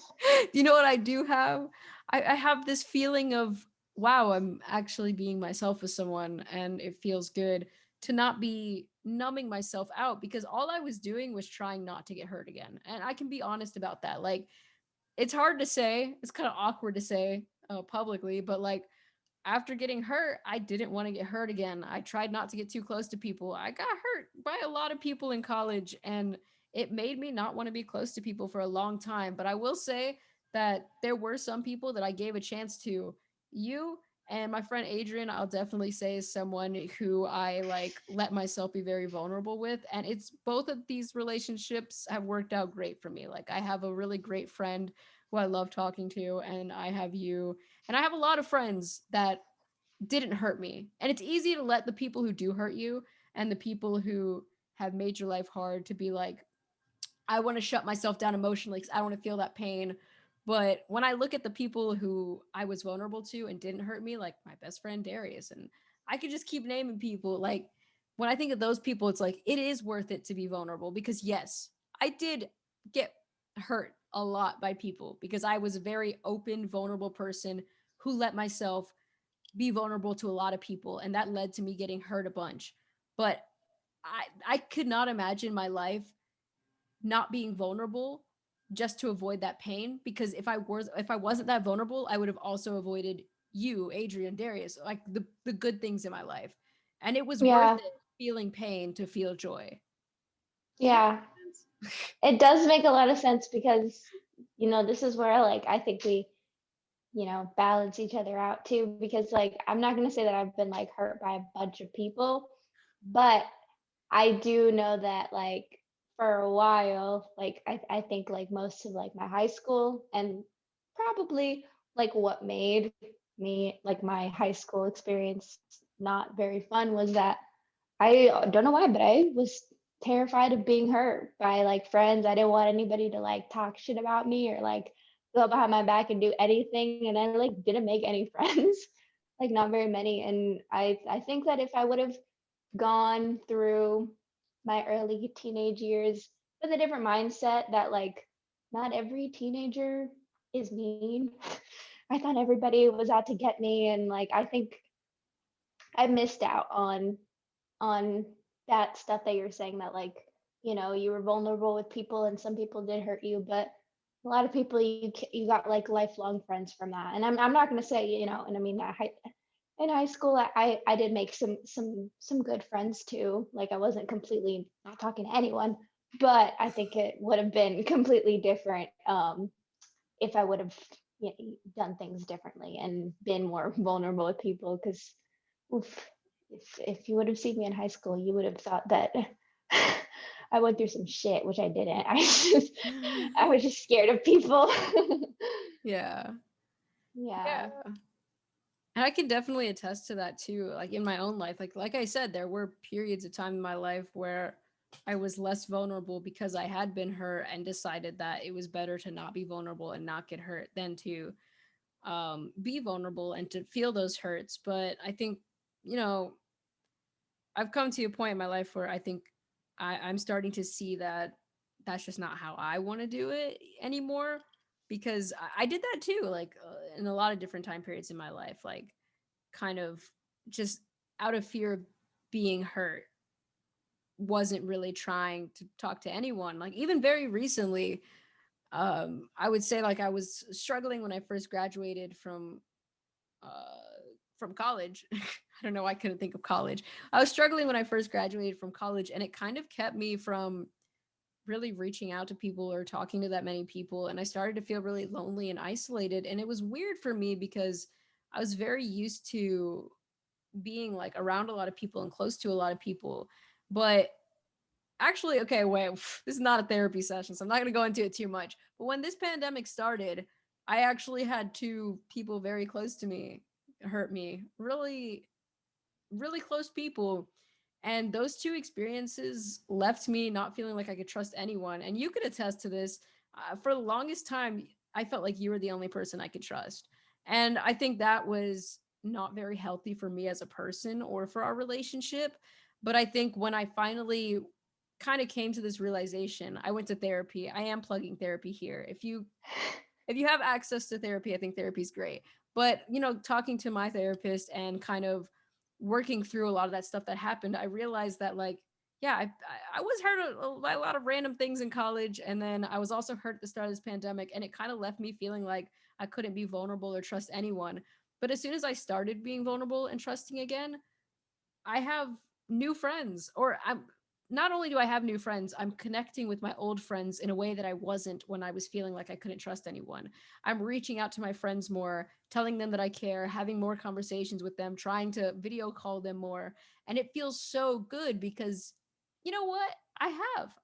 You know what I do have? I have this feeling of wow, I'm actually being myself with someone and it feels good to not be numbing myself out because all I was doing was trying not to get hurt again. And I can be honest about that. Like, it's hard to say, it's kind of awkward to say publicly, but like, after getting hurt, I didn't want to get hurt again. I tried not to get too close to people. I got hurt by a lot of people in college, and it made me not want to be close to people for a long time. But I will say that there were some people that I gave a chance to. You and my friend Adrian, I'll definitely say is someone who I like let myself be very vulnerable with. And it's both of these relationships have worked out great for me. Like I have a really great friend who I love talking to, and I have you and I have a lot of friends that didn't hurt me. And it's easy to let the people who do hurt you and the people who have made your life hard to be like, I want to shut myself down emotionally because I don't want to feel that pain. But when I look at the people who I was vulnerable to and didn't hurt me, like my best friend Darius, and I could just keep naming people, like when I think of those people, it's like it is worth it to be vulnerable because, yes, I did get hurt a lot by people because I was a very open, vulnerable person who let myself be vulnerable to a lot of people. And that led to me getting hurt a bunch. But I could not imagine my life not being vulnerable just to avoid that pain because if I wasn't that vulnerable, I would have also avoided you, Adrian, Darius, like the good things in my life. And it was worth Yeah, it feeling pain to feel joy. Does that yeah. make sense? It does make a lot of sense because, this is where like I think we, balance each other out too. Because like I'm not gonna say that I've been like hurt by a bunch of people, but I do know that like for a while, like I think like most of like my high school and probably like what made me like my high school experience not very fun was that I don't know why, but I was terrified of being hurt by like friends. I didn't want anybody to like talk shit about me or like go behind my back and do anything. And I like didn't make any friends, like not very many. And I think that if I would have gone through my early teenage years with a different mindset that like not every teenager is mean. I thought everybody was out to get me and like I think I missed out on that stuff that you're saying that like you were vulnerable with people and some people did hurt you but a lot of people you got like lifelong friends from that and I'm not going to say and I mean that in high school I did make some good friends too like I wasn't completely not talking to anyone but I think it would have been completely different if I would have done things differently and been more vulnerable with people because if you would have seen me in high school, you would have thought that I went through some shit, which I didn't. I was just scared of people. Yeah. Yeah. Yeah. And I can definitely attest to that too. Like in my own life, like I said, there were periods of time in my life where I was less vulnerable because I had been hurt and decided that it was better to not be vulnerable and not get hurt than to be vulnerable and to feel those hurts. But I think, you know, I've come to a point in my life where I think I'm starting to see that that's just not how I want to do it anymore because I did that too, like in a lot of different time periods in my life, like kind of just out of fear of being hurt, wasn't really trying to talk to anyone. Like even very recently, I would say like I was struggling when I first graduated from college. I don't know why I couldn't think of college. I was struggling when I first graduated from college, and it kind of kept me from really reaching out to people or talking to that many people. And I started to feel really lonely and isolated. And it was weird for me because I was very used to being like around a lot of people and close to a lot of people. But actually, okay, wait, this is not a therapy session, so I'm not going to go into it too much. But when this pandemic started, I actually had two people very close to me hurt me, really, really close people. And those two experiences left me not feeling like I could trust anyone. And you could attest to this. For the longest time, I felt like you were the only person I could trust. And I think that was not very healthy for me as a person or for our relationship. But I think when I finally kind of came to this realization, I went to therapy. I am plugging therapy here. If you if you have access to therapy, I think therapy is great. But, talking to my therapist and kind of working through a lot of that stuff that happened, I realized that, like, yeah, I was hurt by a lot of random things in college. And then I was also hurt at the start of this pandemic. And it kind of left me feeling like I couldn't be vulnerable or trust anyone. But as soon as I started being vulnerable and trusting again, I have new friends, or I'm not only do I have new friends, I'm connecting with my old friends in a way that I wasn't when I was feeling like I couldn't trust anyone. I'm reaching out to my friends more, telling them that I care, having more conversations with them, trying to video call them more. And it feels so good because you know what? I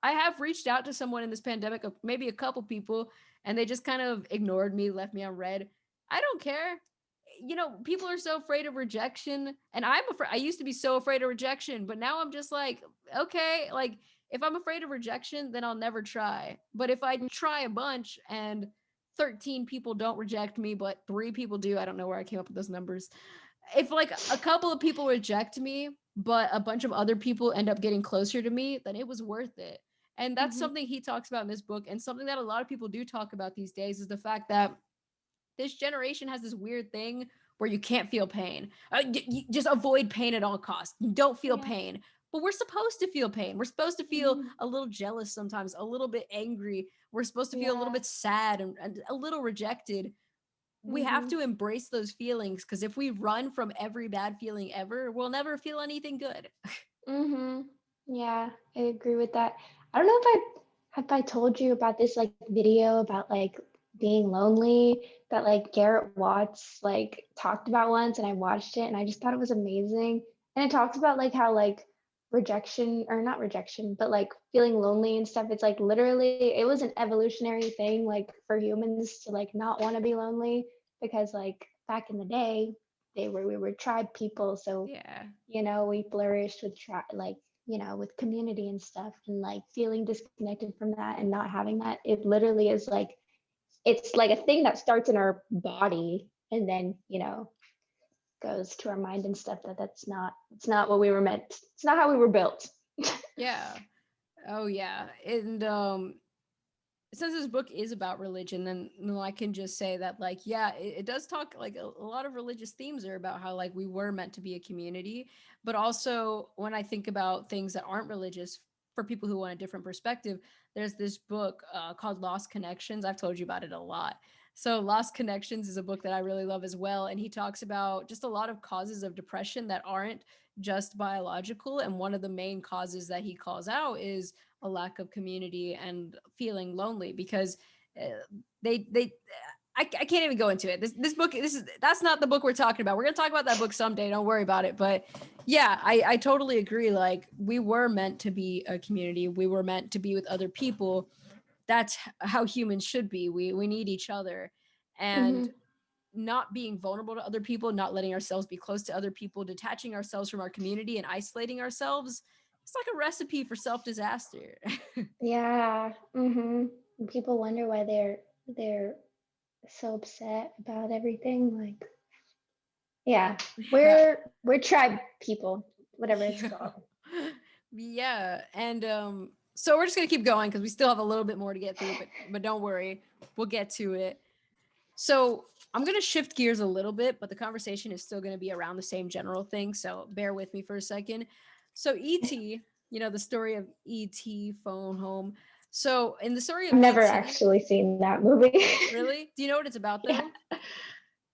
have reached out to someone in this pandemic, maybe a couple people, and they just kind of ignored me, left me on red. I don't care. People are so afraid of rejection, and I'm afraid. I used to be so afraid of rejection, but now I'm just like, okay, like if I'm afraid of rejection, then I'll never try. But if I try a bunch and 13 people don't reject me, but 3 people do, I don't know where I came up with those numbers. If like a couple of people reject me, but a bunch of other people end up getting closer to me, then it was worth it. And that's Mm-hmm. something he talks about in this book, and something that a lot of people do talk about these days is the fact that this generation has this weird thing where you can't feel pain. You just avoid pain at all costs. Don't feel Yeah. pain. But we're supposed to feel pain. We're supposed to feel Mm-hmm. a little jealous sometimes, a little bit angry. We're supposed to feel a little Yeah. bit sad and a little rejected. We have Mm-hmm. to embrace those feelings, because if we run from every bad feeling ever, we'll never feel anything good. Mm-hmm. Yeah, I agree with that. I don't know if I told you about this like video about like being lonely that like Garrett Watts like talked about once, and I watched it and I just thought it was amazing. And it talks about like how like rejection, or not rejection, but like feeling lonely and stuff. It's like literally it was an evolutionary thing like for humans to like not want to be lonely, because like back in the day we were tribe people, so Yeah. we flourished with like with community and stuff, and like feeling disconnected from that and not having that, it literally is like it's like a thing that starts in our body and then goes to our mind and stuff. That's not what we were meant. It's not how we were built. Yeah. Oh yeah. And since this book is about religion, then I can just say that, like, yeah, it does talk, like, a lot of religious themes are about how, like, we were meant to be a community. But also, when I think about things that aren't religious, for people who want a different perspective, there's this book called Lost Connections. I've told you about it a lot. So Lost Connections is a book that I really love as well, and he talks about just a lot of causes of depression that aren't just biological. And one of the main causes that he calls out is a lack of community and feeling lonely, because uh, they I can't even go into it. This book, that's not the book we're talking about. We're gonna talk about that book someday. Don't worry about it. But yeah, I totally agree. Like, we were meant to be a community. We were meant to be with other people. That's how humans should be. We need each other, Mm-hmm. and not being vulnerable to other people, not letting ourselves be close to other people, detaching ourselves from our community and isolating ourselves. It's like a recipe for self-disaster. Yeah. Mm-hmm. People wonder why they're so upset about everything. Like, yeah, Yeah. we're tribe people, whatever it's Yeah. called. Yeah. And so we're just gonna keep going because we still have a little bit more to get through, but don't worry, we'll get to it. So I'm gonna shift gears a little bit, but the conversation is still gonna be around the same general thing. So bear with me for a second. So E.T., the story of E.T. Phone Home. So in the story I've of never E.T., actually seen that movie. really? Do you know what it's about Yeah.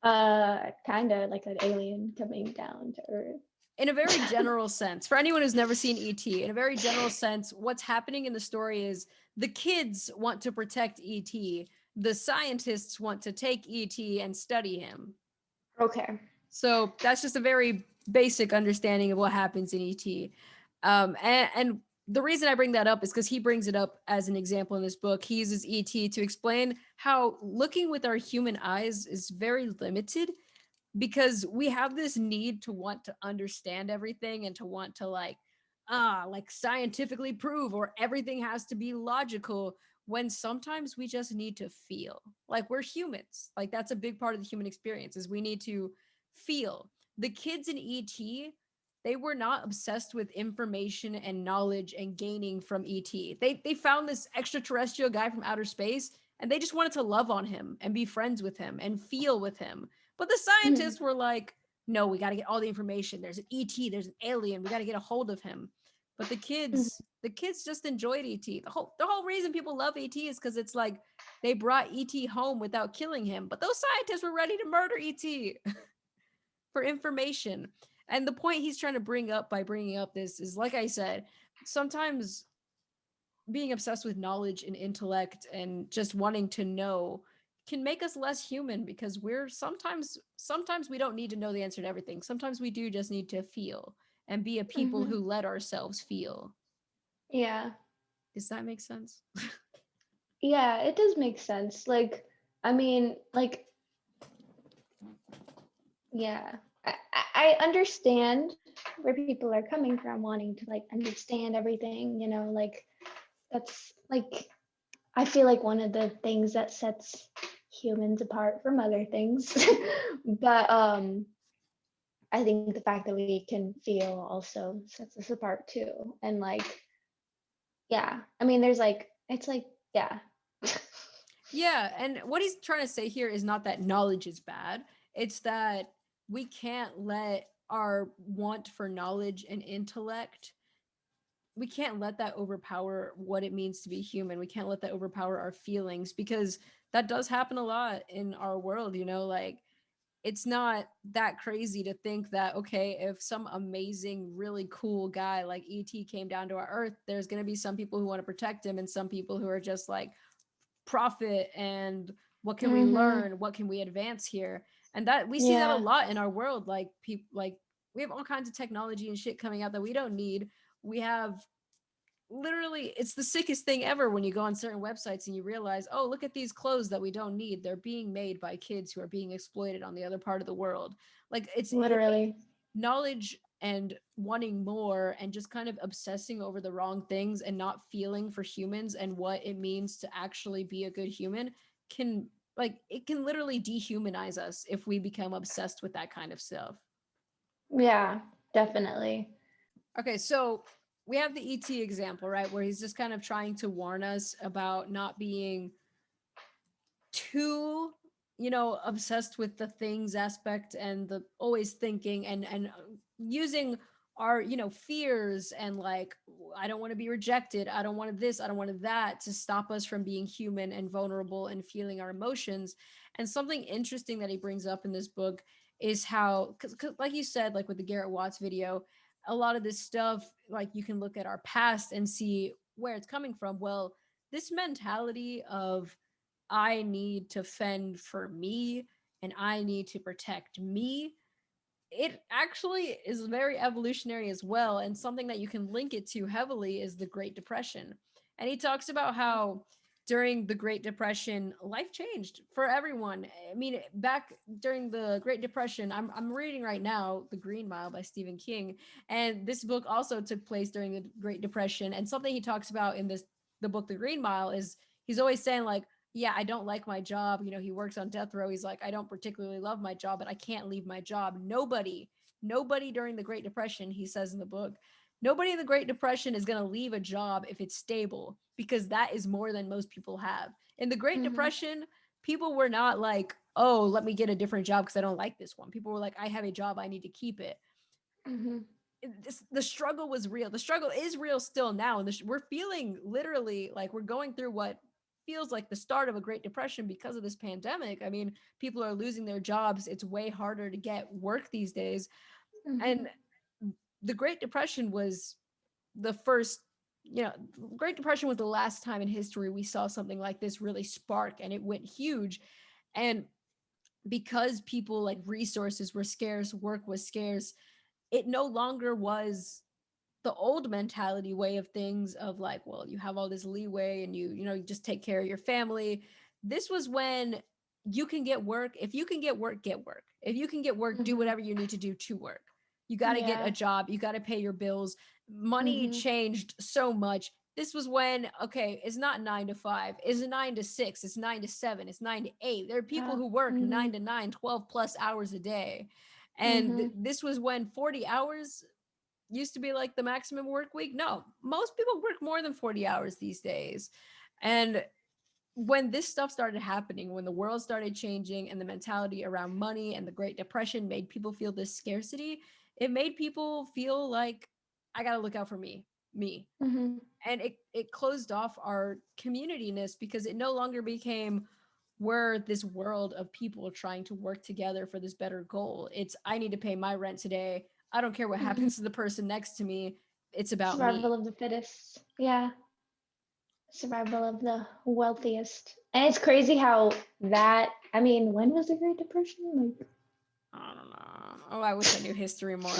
though? Kind of like an alien coming down to Earth. In a very general sense, for anyone who's never seen ET, in a very general sense, what's happening in the story is the kids want to protect ET. The scientists want to take ET and study him. Okay. So that's just a very basic understanding of what happens in ET. And the reason I bring that up is because he brings it up as an example in this book. He uses ET to explain how looking with our human eyes is very limited, because we have this need to want to understand everything and to want to, like scientifically prove, or everything has to be logical, when sometimes we just need to feel. Like, we're humans. Like, that's a big part of the human experience, is we need to feel. The kids in ET, they were not obsessed with information and knowledge and gaining from ET. They found this extraterrestrial guy from outer space, and they just wanted to love on him and be friends with him and feel with him. But the Mhm. scientists were like, no, we got to get all the information. There's an ET, there's an alien. We got to get a hold of him. But Mhm. the kids just enjoyed ET. The whole reason people love ET is because it's like they brought ET home without killing him. But those scientists were ready to murder ET for information. And the point he's trying to bring up by bringing up this is, like I said, sometimes being obsessed with knowledge and intellect and just wanting to know can make us less human, because we're sometimes we don't need to know the answer to everything. Sometimes we do just need to feel and be a people Mhm. who let ourselves feel. Yeah. Does that make sense? Yeah, it does make sense. Like, I mean, like, yeah, I understand where people are coming from, wanting to like understand everything, like that's like, I feel like one of the things that sets humans apart from other things. But I think the fact that we can feel also sets us apart too. And like, yeah, I mean, there's like, it's like, yeah. Yeah, and what he's trying to say here is not that knowledge is bad. It's that we can't let our want for knowledge and intellect, we can't let that overpower what it means to be human. We can't let that overpower our feelings, because that does happen a lot in our world, like it's not that crazy to think that, okay, if some amazing really cool guy like ET came down to our earth, there's going to be some people who want to protect him and some people who are just like profit and what can we Mm-hmm. learn, what can we advance here. And that we see that a Yeah, lot in our world, like people, like we have all kinds of technology and shit coming out that we don't need. We have literally, it's the sickest thing ever when you go on certain websites and you realize, oh, look at these clothes that we don't need, they're being made by kids who are being exploited on the other part of the world. Like literally. knowledge and wanting more and just kind of obsessing over the wrong things and not feeling for humans and what it means to actually be a good human can, like, it can literally dehumanize us if we become obsessed with that kind of stuff. Yeah, definitely. Okay, so we have the ET example, right, where he's just kind of trying to warn us about not being too, obsessed with the things aspect and the always thinking and using our, fears and like, I don't want to be rejected, I don't want this, I don't want that, to stop us from being human and vulnerable and feeling our emotions. And something interesting that he brings up in this book is how, because like you said, like with the Garrett Watts video, a lot of this stuff, like you can look at our past and see where it's coming from. Well, this mentality of I need to fend for me and I need to protect me, it actually is very evolutionary as well. And something that you can link it to heavily is the Great Depression. And he talks about how during the Great Depression, life changed for everyone. I mean, back during the Great Depression, I'm reading right now The Green Mile by Stephen King. And this book also took place during the Great Depression. And something he talks about in the book, The Green Mile, is he's always saying, like, yeah, I don't like my job. He works on death row. He's like, I don't particularly love my job, but I can't leave my job. Nobody during the Great Depression, he says in the book, nobody in the Great Depression is going to leave a job if it's stable, because that is more than most people have. In the Great Mm-hmm. Depression, people were not like, oh, let me get a different job because I don't like this one. People were like, I have a job, I need to keep it. Mm-hmm. The struggle was real. The struggle is real still now, and we're feeling literally like we're going through what feels like the start of a Great Depression because of this pandemic. I mean, people are losing their jobs. It's way harder to get work these days, Mm-hmm. and the Great Depression was the first. Great Depression was the last time in history we saw something like this really spark, and it went huge. And because people, like, resources were scarce, work was scarce, it no longer was the old mentality way of things of like, well, you have all this leeway and you just take care of your family. This was when you can get work. If you can get work, get work. If you can get work, do Mm-hmm. whatever you need to do to work. You got to get a Yeah. job, you got to pay your bills. Money Mm-hmm. changed so much. This was when, okay, it's not 9 to 5, it's 9 to 6, it's 9 to 7, it's 9 to 8. There are people Yeah. who work Mm-hmm. 9 to 9, 12 plus hours a day. And Mm-hmm. this was when 40 hours used to be like the maximum work week. No, most people work more than 40 hours these days. And when this stuff started happening, when the world started changing and the mentality around money and the Great Depression made people feel this scarcity, it made people feel like I got to look out for me. Mm-hmm. And it closed off our communityness because it no longer became we're this world of people trying to work together for this better goal. It's I need to pay my rent today. I don't care what Mm-hmm. happens to the person next to me. It's about Survival me. of the fittest. Yeah. Survival of the wealthiest. And it's crazy how that, I mean, when was the Great Depression? Like I don't know. Oh, I wish I knew history more.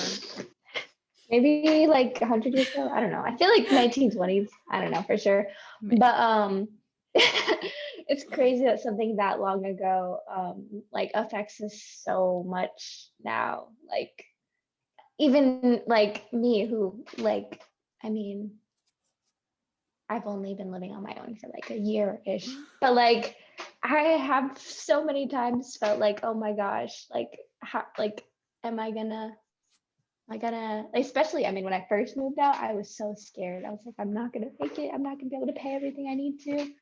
maybe like 100 years ago. I don't know. I feel like 1920s. I don't know for sure. Maybe. But it's crazy that something that long ago like affects us so much now. Like even like me who like I mean, I've only been living on my own for like a year-ish. But like I have so many times felt like, oh my gosh, like how like am I gonna, especially, I mean, when I first moved out, I was so scared. I was like, I'm not gonna make it. I'm not gonna be able to pay everything I need to.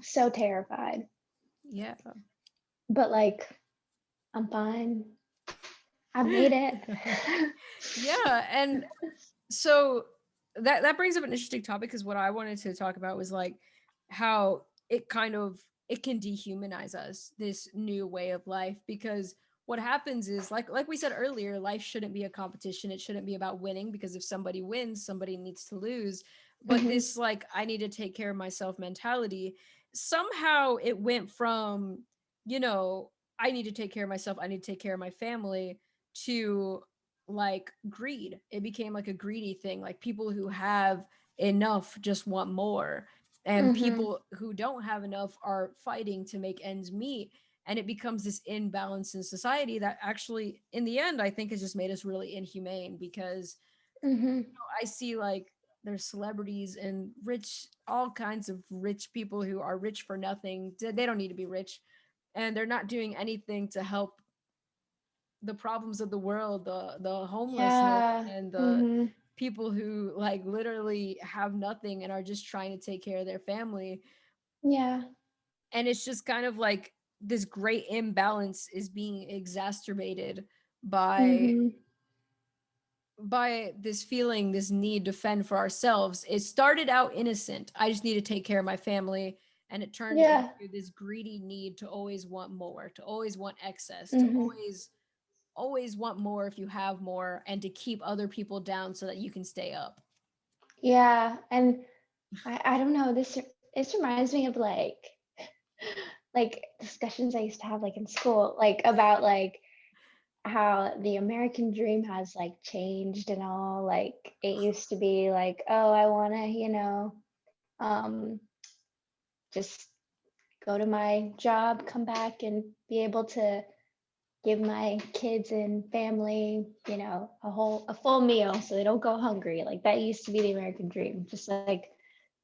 So terrified. Yeah. But like, I'm fine. I made it. Yeah, and so that brings up an interesting topic because what I wanted to talk about was like how it kind of it can dehumanize us, this new way of life, because what happens is like we said earlier, life shouldn't be a competition. It shouldn't be about winning because if somebody wins, somebody needs to lose. But Hmm. this like I need to take care of myself mentality, somehow it went from, you know, I need to take care of myself, I need to take care of my family, to like greed. It became like a greedy thing. Like people who have enough just want more. And Hmm. people who don't have enough are fighting to make ends meet. And it becomes this imbalance in society that actually, in the end, I think has just made us really inhumane because Hmm. I see like there's celebrities and rich, all kinds of rich people who are rich for nothing. They don't need to be rich. And they're not doing anything to help the problems of the world, the homelessness Yeah. and the Hmm. people who like literally have nothing and are just trying to take care of their family. Yeah. And it's just kind of like this great imbalance is being exacerbated by Hmm. this feeling, this need to fend for ourselves. It started out innocent, I just need to take care of my family, and it turned Yeah. into this greedy need to always want more, to always want excess, to Hmm. always want more if you have more, and to keep other people down so that you can stay up. Yeah. And I don't know, this reminds me of like discussions I used to have like in school, like about like how the American dream has like changed and all. Like it used to be like, oh, I want to, um, just go to my job, come back, and be able to give my kids and family, a full meal so they don't go hungry. Like that used to be the American dream, just like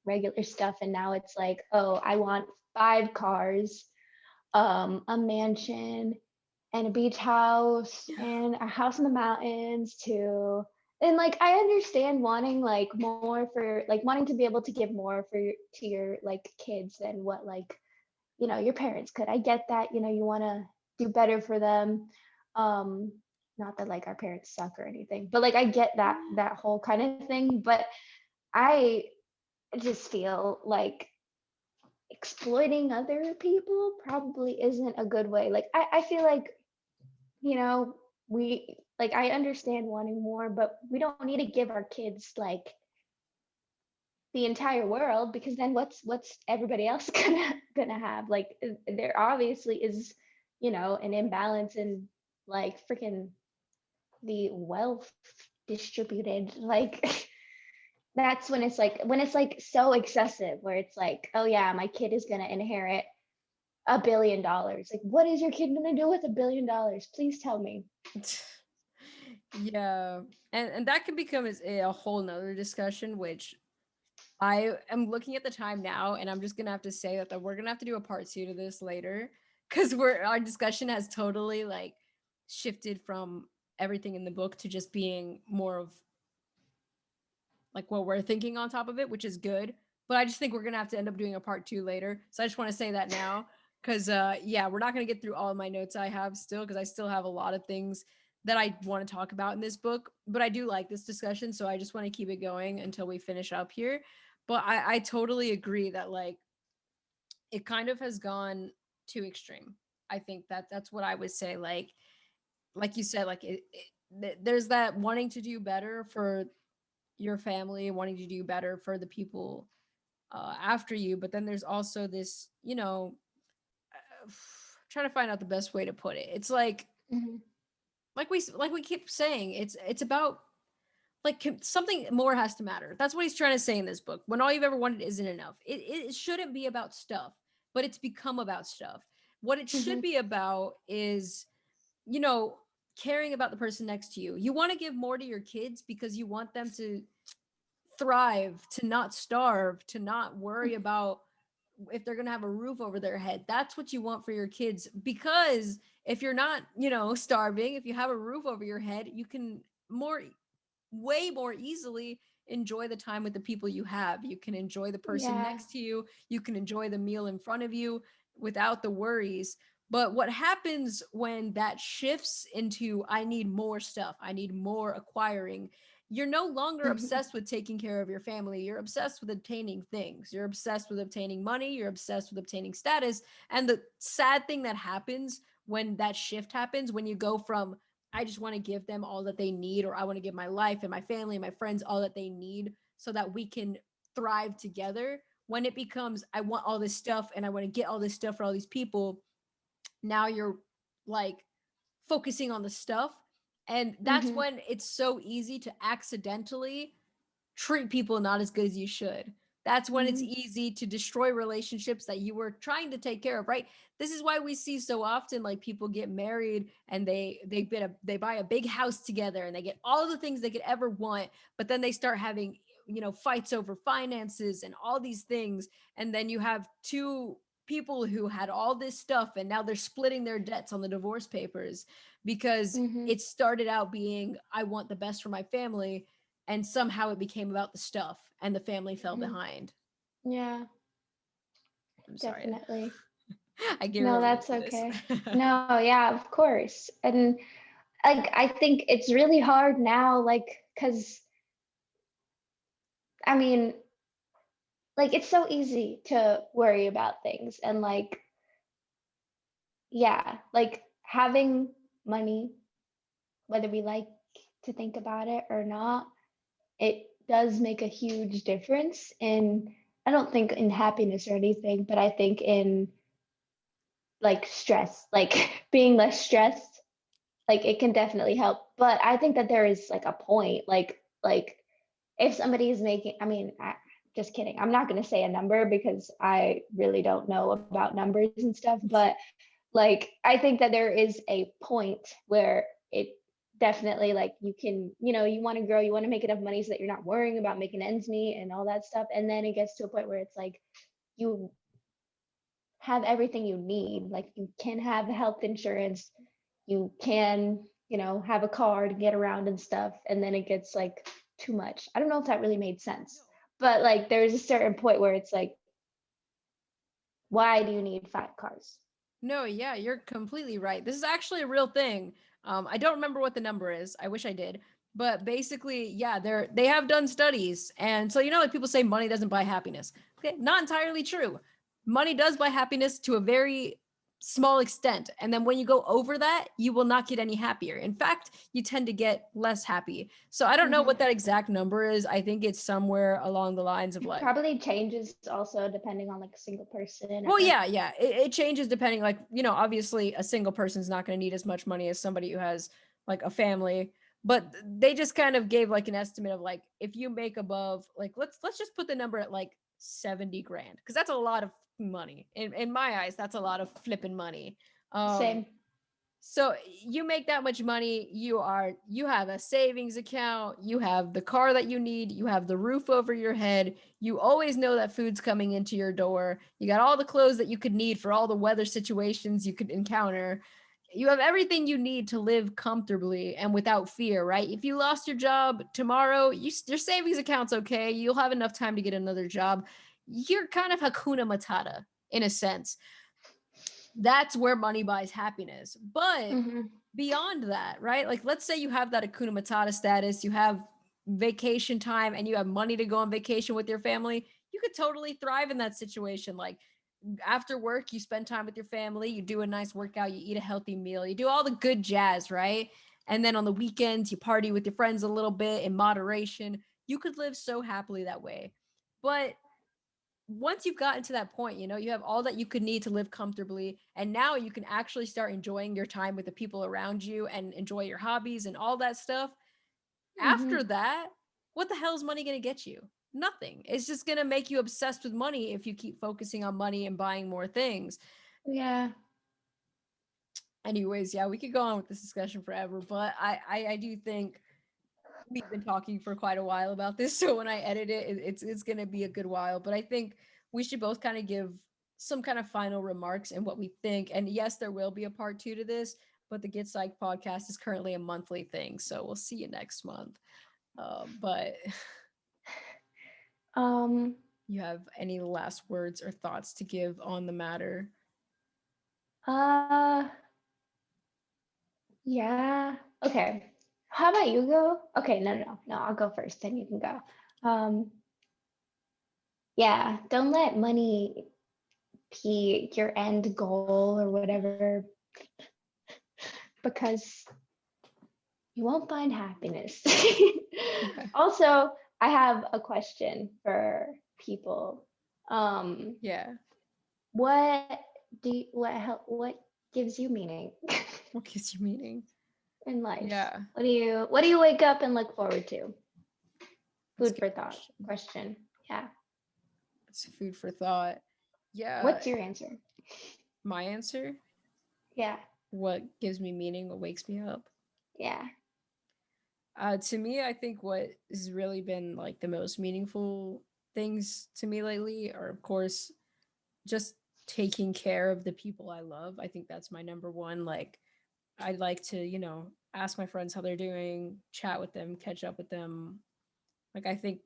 regular stuff. And now it's like, oh, I want 5 cars, a mansion, and a beach house and a house in the mountains too. And like I understand wanting like more for like wanting to be able to give more for to your like kids than what like your parents could. I get that, you want to do better for them. um Not that like our parents suck or anything, but like I get that whole kind of thing. But I just feel like exploiting other people probably isn't a good way. Like I feel like you know, we like I understand wanting more, but we don't need to give our kids like the entire world, because then what's everybody else gonna have? Like there obviously is, an imbalance in like freaking the wealth distributed. Like that's when it's like so excessive where it's like, oh yeah, my kid is gonna inherit $1 billion. Like what is your kid gonna do with $1 billion? Please tell me. Yeah, and that can become a whole nother discussion, which I am looking at the time now, and I'm just gonna have to say that we're gonna have to do a part 2 to this later because we're our discussion has totally like shifted from everything in the book to just being more of like what we're thinking on top of it, which is good. but I just think we're gonna have to end up doing a part 2 later. So I just want to say that now, because yeah, we're not gonna get through all of my notes I have still, because I still have a lot of things that I want to talk about in this book. But I do like this discussion, so I just want to keep it going until we finish up here. But I totally agree that like it kind of has gone too extreme. I think that that's what I would say. Like you said, like there's that wanting to do better for your family, wanting to do better for the people after you, but then there's also this, trying to find out the best way to put it. It's Mhm. like we keep saying, it's about like something more has to matter. That's what he's trying to say in this book. When all you've ever wanted isn't enough, it shouldn't be about stuff, but it's become about stuff. What it should Mhm. be about is, you know, caring about the person next to you. You want to give more to your kids because you want them to thrive, to not starve, to not worry about if they're going to have a roof over their head. That's what you want for your kids, because if you're not, starving, if you have a roof over your head, you can more way more easily enjoy the time with the people you have. You can enjoy the person Yeah. next to you, you can enjoy the meal in front of you without the worries. But what happens when that shifts into I need more stuff, I need more acquiring, you're no longer Mhm. obsessed with taking care of your family. You're obsessed with obtaining things. You're obsessed with obtaining money. You're obsessed with obtaining status. And the sad thing that happens when that shift happens, when you go from, I just want to give them all that they need, or I want to give my life and my family and my friends all that they need so that we can thrive together. When it becomes, I want all this stuff and I want to get all this stuff for all these people, now you're like focusing on the stuff. And that's Mhm. when it's so easy to accidentally treat people not as good as you should. That's when it's Mhm. easy to destroy relationships that you were trying to take care of, right? This is why we see so often like people get married and they buy a big house together and they get all the things they could ever want, but then they start having, fights over finances and all these things, and then you have two people who had all this stuff and now they're splitting their debts on the divorce papers because Mhm. it started out being I want the best for my family, and somehow it became about the stuff and the family fell Mhm. behind. Yeah, I'm sorry. definitely. I get No, really that's into this. okay. No, yeah, of course. And like I think it's really hard now, like, cause I mean, like it's so easy to worry about things and like, yeah, like having money, whether we like to think about it or not, it does make a huge difference in, I don't think in happiness or anything, but I think in like stress, like being less stressed, like it can definitely help. But I think that there is like a point, like if somebody is making, I mean, just kidding. I'm not going to say a number because I really don't know about numbers and stuff, but like I think that there is a point where it definitely like you can, you want to grow, you want to make enough money so that you're not worrying about making ends meet and all that stuff. And then it gets to a point where it's like you have everything you need. Like you can have health insurance, you can, have a car to get around and stuff. And then it gets like too much. I don't know if that really made sense, but like there's a certain point where it's like, why do you need 5 cars? No, yeah, you're completely right. This is actually a real thing. I don't remember what the number is. I wish I did. But basically, yeah, they have done studies. And so like people say money doesn't buy happiness. Okay, not entirely true. Money does buy happiness to a very small extent. And then when you go over that, you will not get any happier. In fact, you tend to get less happy. So I don't know Hmm. what that exact number is. I think it's somewhere along the lines of It like, probably changes also depending on like a single person well, or, yeah, it changes depending, like, obviously a single person's not going to need as much money as somebody who has like a family, but they just kind of gave like an estimate of like if you make above, like, let's just put the number at like 70 grand, because that's a lot of money in my eyes. That's a lot of flipping money. um same. so you make that much money, you have a savings account, you have the car that you need, you have the roof over your head, you always know that food's coming into your door, you got all the clothes that you could need for all the weather situations you could encounter. You have everything you need to live comfortably and without fear, right? If you lost your job tomorrow, your savings account's okay. You'll have enough time to get another job. you're kind of Hakuna Matata in a sense. That's where money buys happiness. But Mm-hmm. beyond that, right? Like, let's say you have that Hakuna Matata status, you have vacation time, and you have money to go on vacation with your family. You could totally thrive in that situation. Like, after work, you spend time with your family, you do a nice workout, you eat a healthy meal, you do all the good jazz, right? And then on the weekends, you party with your friends a little bit in moderation. You could live so happily that way. But once you've gotten to that point, you have all that you could need to live comfortably. And now you can actually start enjoying your time with the people around you and enjoy your hobbies and all that stuff. Mm-hmm. After that, what the hell is money going to get you? Nothing. It's just going to make you obsessed with money if you keep focusing on money and buying more things. Yeah. Anyways, yeah, we could go on with this discussion forever, but I do think we've been talking for quite a while about this, so when I edit it, it's gonna be a good while. But I think we should both kind of give some kind of final remarks and what we think. And yes, there will be a part 2 to this, but the Get Psyched podcast is currently a monthly thing, so we'll see you next month. But Um. you have any last words or thoughts to give on the matter? Uh. Yeah. Okay. How about you go? Okay. No. No. No. I'll go first. Then you can go. Um. Yeah. Don't let money be your end goal or whatever, because you won't find happiness. Okay. Also, I have a question for people. Um, Yeah. what what gives you meaning What gives you meaning? in life? Yeah, What do you wake up and look forward to? that's a Food good for thought question. question. Yeah. It's food for thought. Yeah, What's your answer? my answer, Yeah. what gives me meaning, what wakes me up. Yeah. To me, I think what has really been like the most meaningful things to me lately are, of course, just taking care of the people I love. I think that's my number one. Like, I'd like to, ask my friends how they're doing, chat with them, catch up with them. Like, I think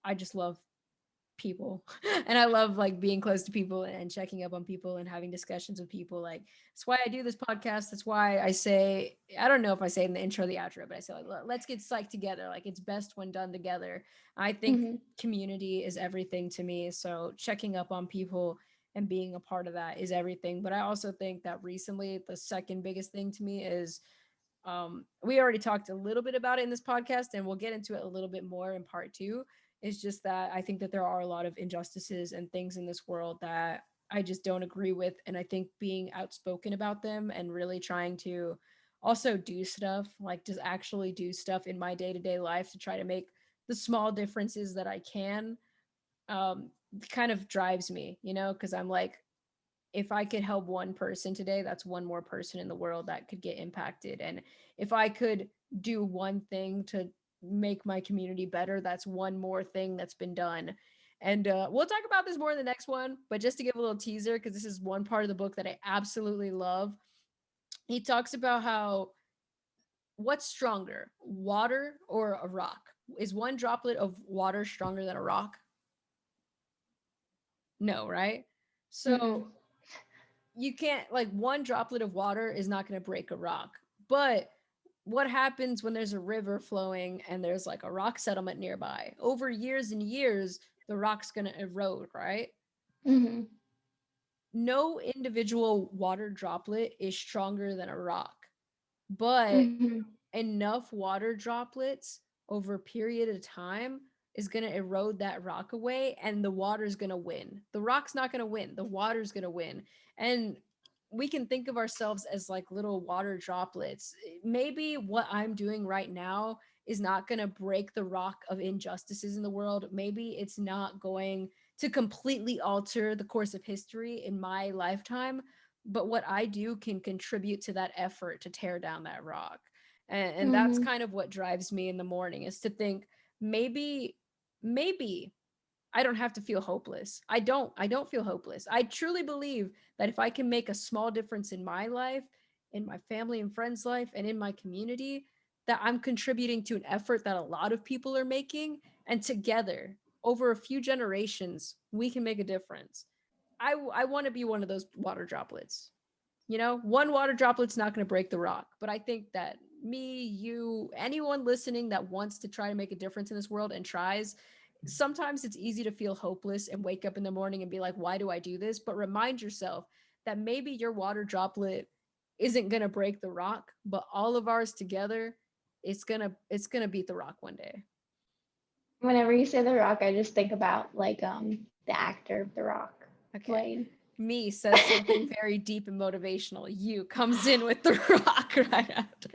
I just love people and I love like being close to people and checking up on people and having discussions with people. Like, that's why I do this podcast. That's why I say, I don't know if I say it in the intro or the outro, but I say, like, let's get psyched together. Like, it's best when done together. I think Mm-hmm. community is everything to me, so checking up on people and being a part of that is everything. But I also think that recently the second biggest thing to me is, we already talked a little bit about it in this podcast, and we'll get into it a little bit more in part 2. It's just that I think that there are a lot of injustices and things in this world that I just don't agree with. And I think being outspoken about them and really trying to also do stuff, like just actually do stuff in my day-to-day life to try to make the small differences that I can, um, kind of drives me, because I'm like, if I could help one person today, that's one more person in the world that could get impacted. And if I could do one thing to make my community better, that's one more thing that's been done. And we'll talk about this more in the next one, but just to give a little teaser, because this is one part of the book that I absolutely love. He talks about how, what's stronger, water or a rock? Is one droplet of water stronger than a rock? No, right? Mm-mm. So you can't, like, one droplet of water is not going to break a rock. But what happens when there's a river flowing and there's like a rock settlement nearby? Over years and years, the rock's going to erode, right? Mm-hmm. No individual water droplet is stronger than a rock, but Mm-hmm. enough water droplets over a period of time is going to erode that rock away, and the water's going to win. The rock's not going to win, the water's going to win. And we can think of ourselves as like little water droplets. Maybe what I'm doing right now is not going to break the rock of injustices in the world. Maybe it's not going to completely alter the course of history in my lifetime, but what I do can contribute to that effort to tear down that rock. And that's Mm-hmm. kind of what drives me in the morning, is to think, maybe I don't have to feel hopeless. I don't feel hopeless. I truly believe that if I can make a small difference in my life, in my family and friends' life, and in my community, that I'm contributing to an effort that a lot of people are making. And together over a few generations, we can make a difference. I want to be one of those water droplets. One water droplet's not going to break the rock, but I think that me, you, anyone listening that wants to try to make a difference in this world and tries, sometimes it's easy to feel hopeless and wake up in the morning and be like, why do I do this? But remind yourself that maybe your water droplet isn't going to break the rock, but all of ours together, it's going to beat the rock one day. Whenever you say The Rock, I just think about like the actor The Rock. Okay. Wayne. Me says something very deep and motivational. You comes in with The Rock right after.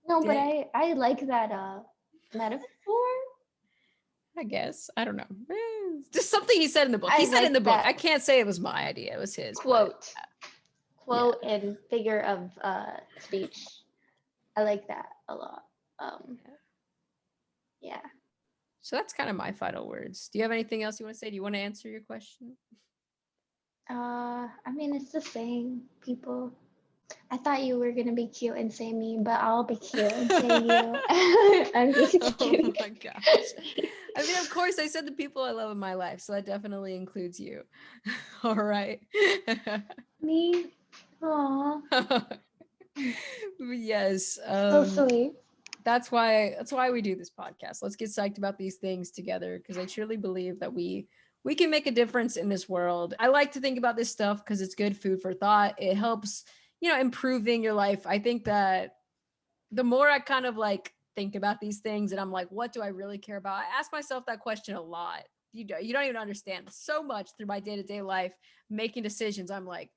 No, but I like that metaphor. I guess. I don't know. Just something he said in the book. He said in the book. I can't say it was my idea. It was his. Quote and figure of speech. I like that a lot. Yeah. So that's kind of my final words. Do you have anything else you want to say? Do you want to answer your question? I mean, it's the same, people. I thought you were gonna be cute and say me, but I'll be cute and say you. I'm just kidding. Oh my gosh. I mean, of course, I said the people I love in my life, so that definitely includes you. All right. Me? Aww. Yes. So sweet. That's why we do this podcast. Let's get psyched about these things together, because I truly believe that we can make a difference in this world. I like to think about this stuff because it's good food for thought. It helps, improving your life. I think that the more I kind of like think about these things and I'm like, what do I really care about? I ask myself that question a lot. You don't even understand so much through my day-to-day life, making decisions. I'm like,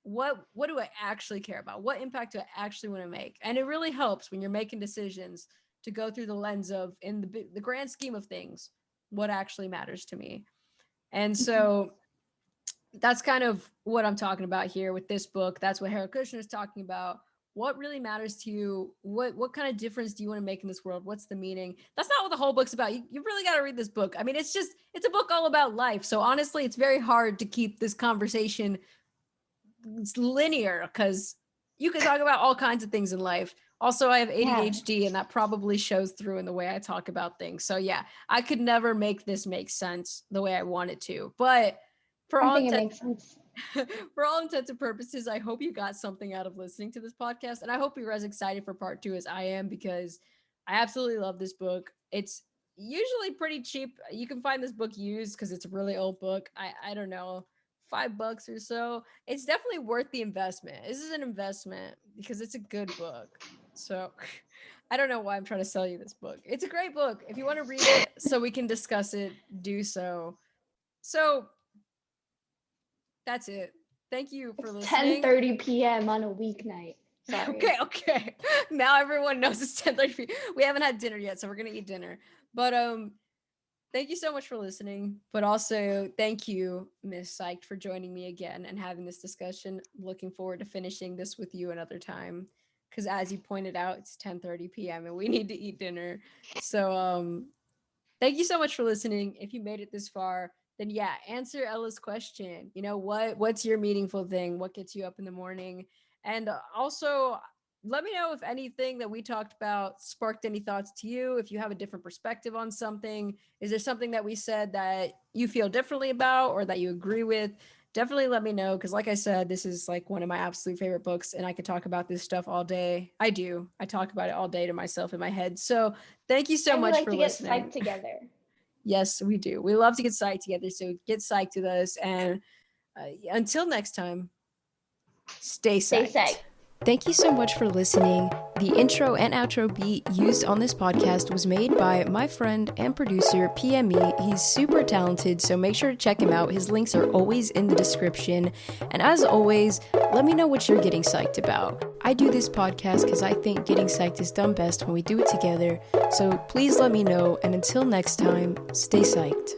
what do I actually care about? What impact do I actually want to make? And it really helps when you're making decisions to go through the lens of, in the grand scheme of things, what actually matters to me. And so that's kind of what I'm talking about here with this book. That's what Harold Kushner is talking about. What really matters to you? What kind of difference do you want to make in this world? What's the meaning? That's not what the whole book's about. You really got to read this book. I mean, it's a book all about life. So honestly, it's very hard to keep this conversation linear because you can talk about all kinds of things in life. Also, I have ADHD and that probably shows through in the way I talk about things. So yeah, I could never make this make sense the way I want it to. But I think it makes sense. For all intents and purposes, I hope you got something out of listening to this podcast. And I hope you're as excited for part 2 as I am, because I absolutely love this book. It's usually pretty cheap. You can find this book used because it's a really old book. I don't know, $5 or so. It's definitely worth the investment. This is an investment because it's a good book. So I don't know why I'm trying to sell you this book. It's a great book. If you want to read it so we can discuss it, do so. So that's it. Thank you for listening. 10:30 p.m. on a weeknight. Sorry. Okay. Now everyone knows it's 10:30 p.m. We haven't had dinner yet, so we're gonna eat dinner. But thank you so much for listening. But also thank you, Miss Psyched, for joining me again and having this discussion. Looking forward to finishing this with you another time. Because as you pointed out, it's 10:30 p.m. and we need to eat dinner. So thank you so much for listening. If you made it this far, then yeah, answer Ella's question. What's your meaningful thing? What gets you up in the morning? And also let me know if anything that we talked about sparked any thoughts to you. If you have a different perspective on something, is there something that we said that you feel differently about or that you agree with? Definitely let me know. Cause like I said, this is like one of my absolute favorite books and I could talk about this stuff all day. I talk about it all day to myself in my head. So thank you so much for listening. We like to get psyched together. Yes, we do. We love to get psyched together. So get psyched with us. And until next time, stay psyched. Stay psyched. Thank you so much for listening. The intro and outro beat used on this podcast was made by my friend and producer, PME. He's super talented, so make sure to check him out. His links are always in the description. And as always, let me know what you're getting psyched about. I do this podcast because I think getting psyched is done best when we do it together. So please let me know. And until next time, stay psyched.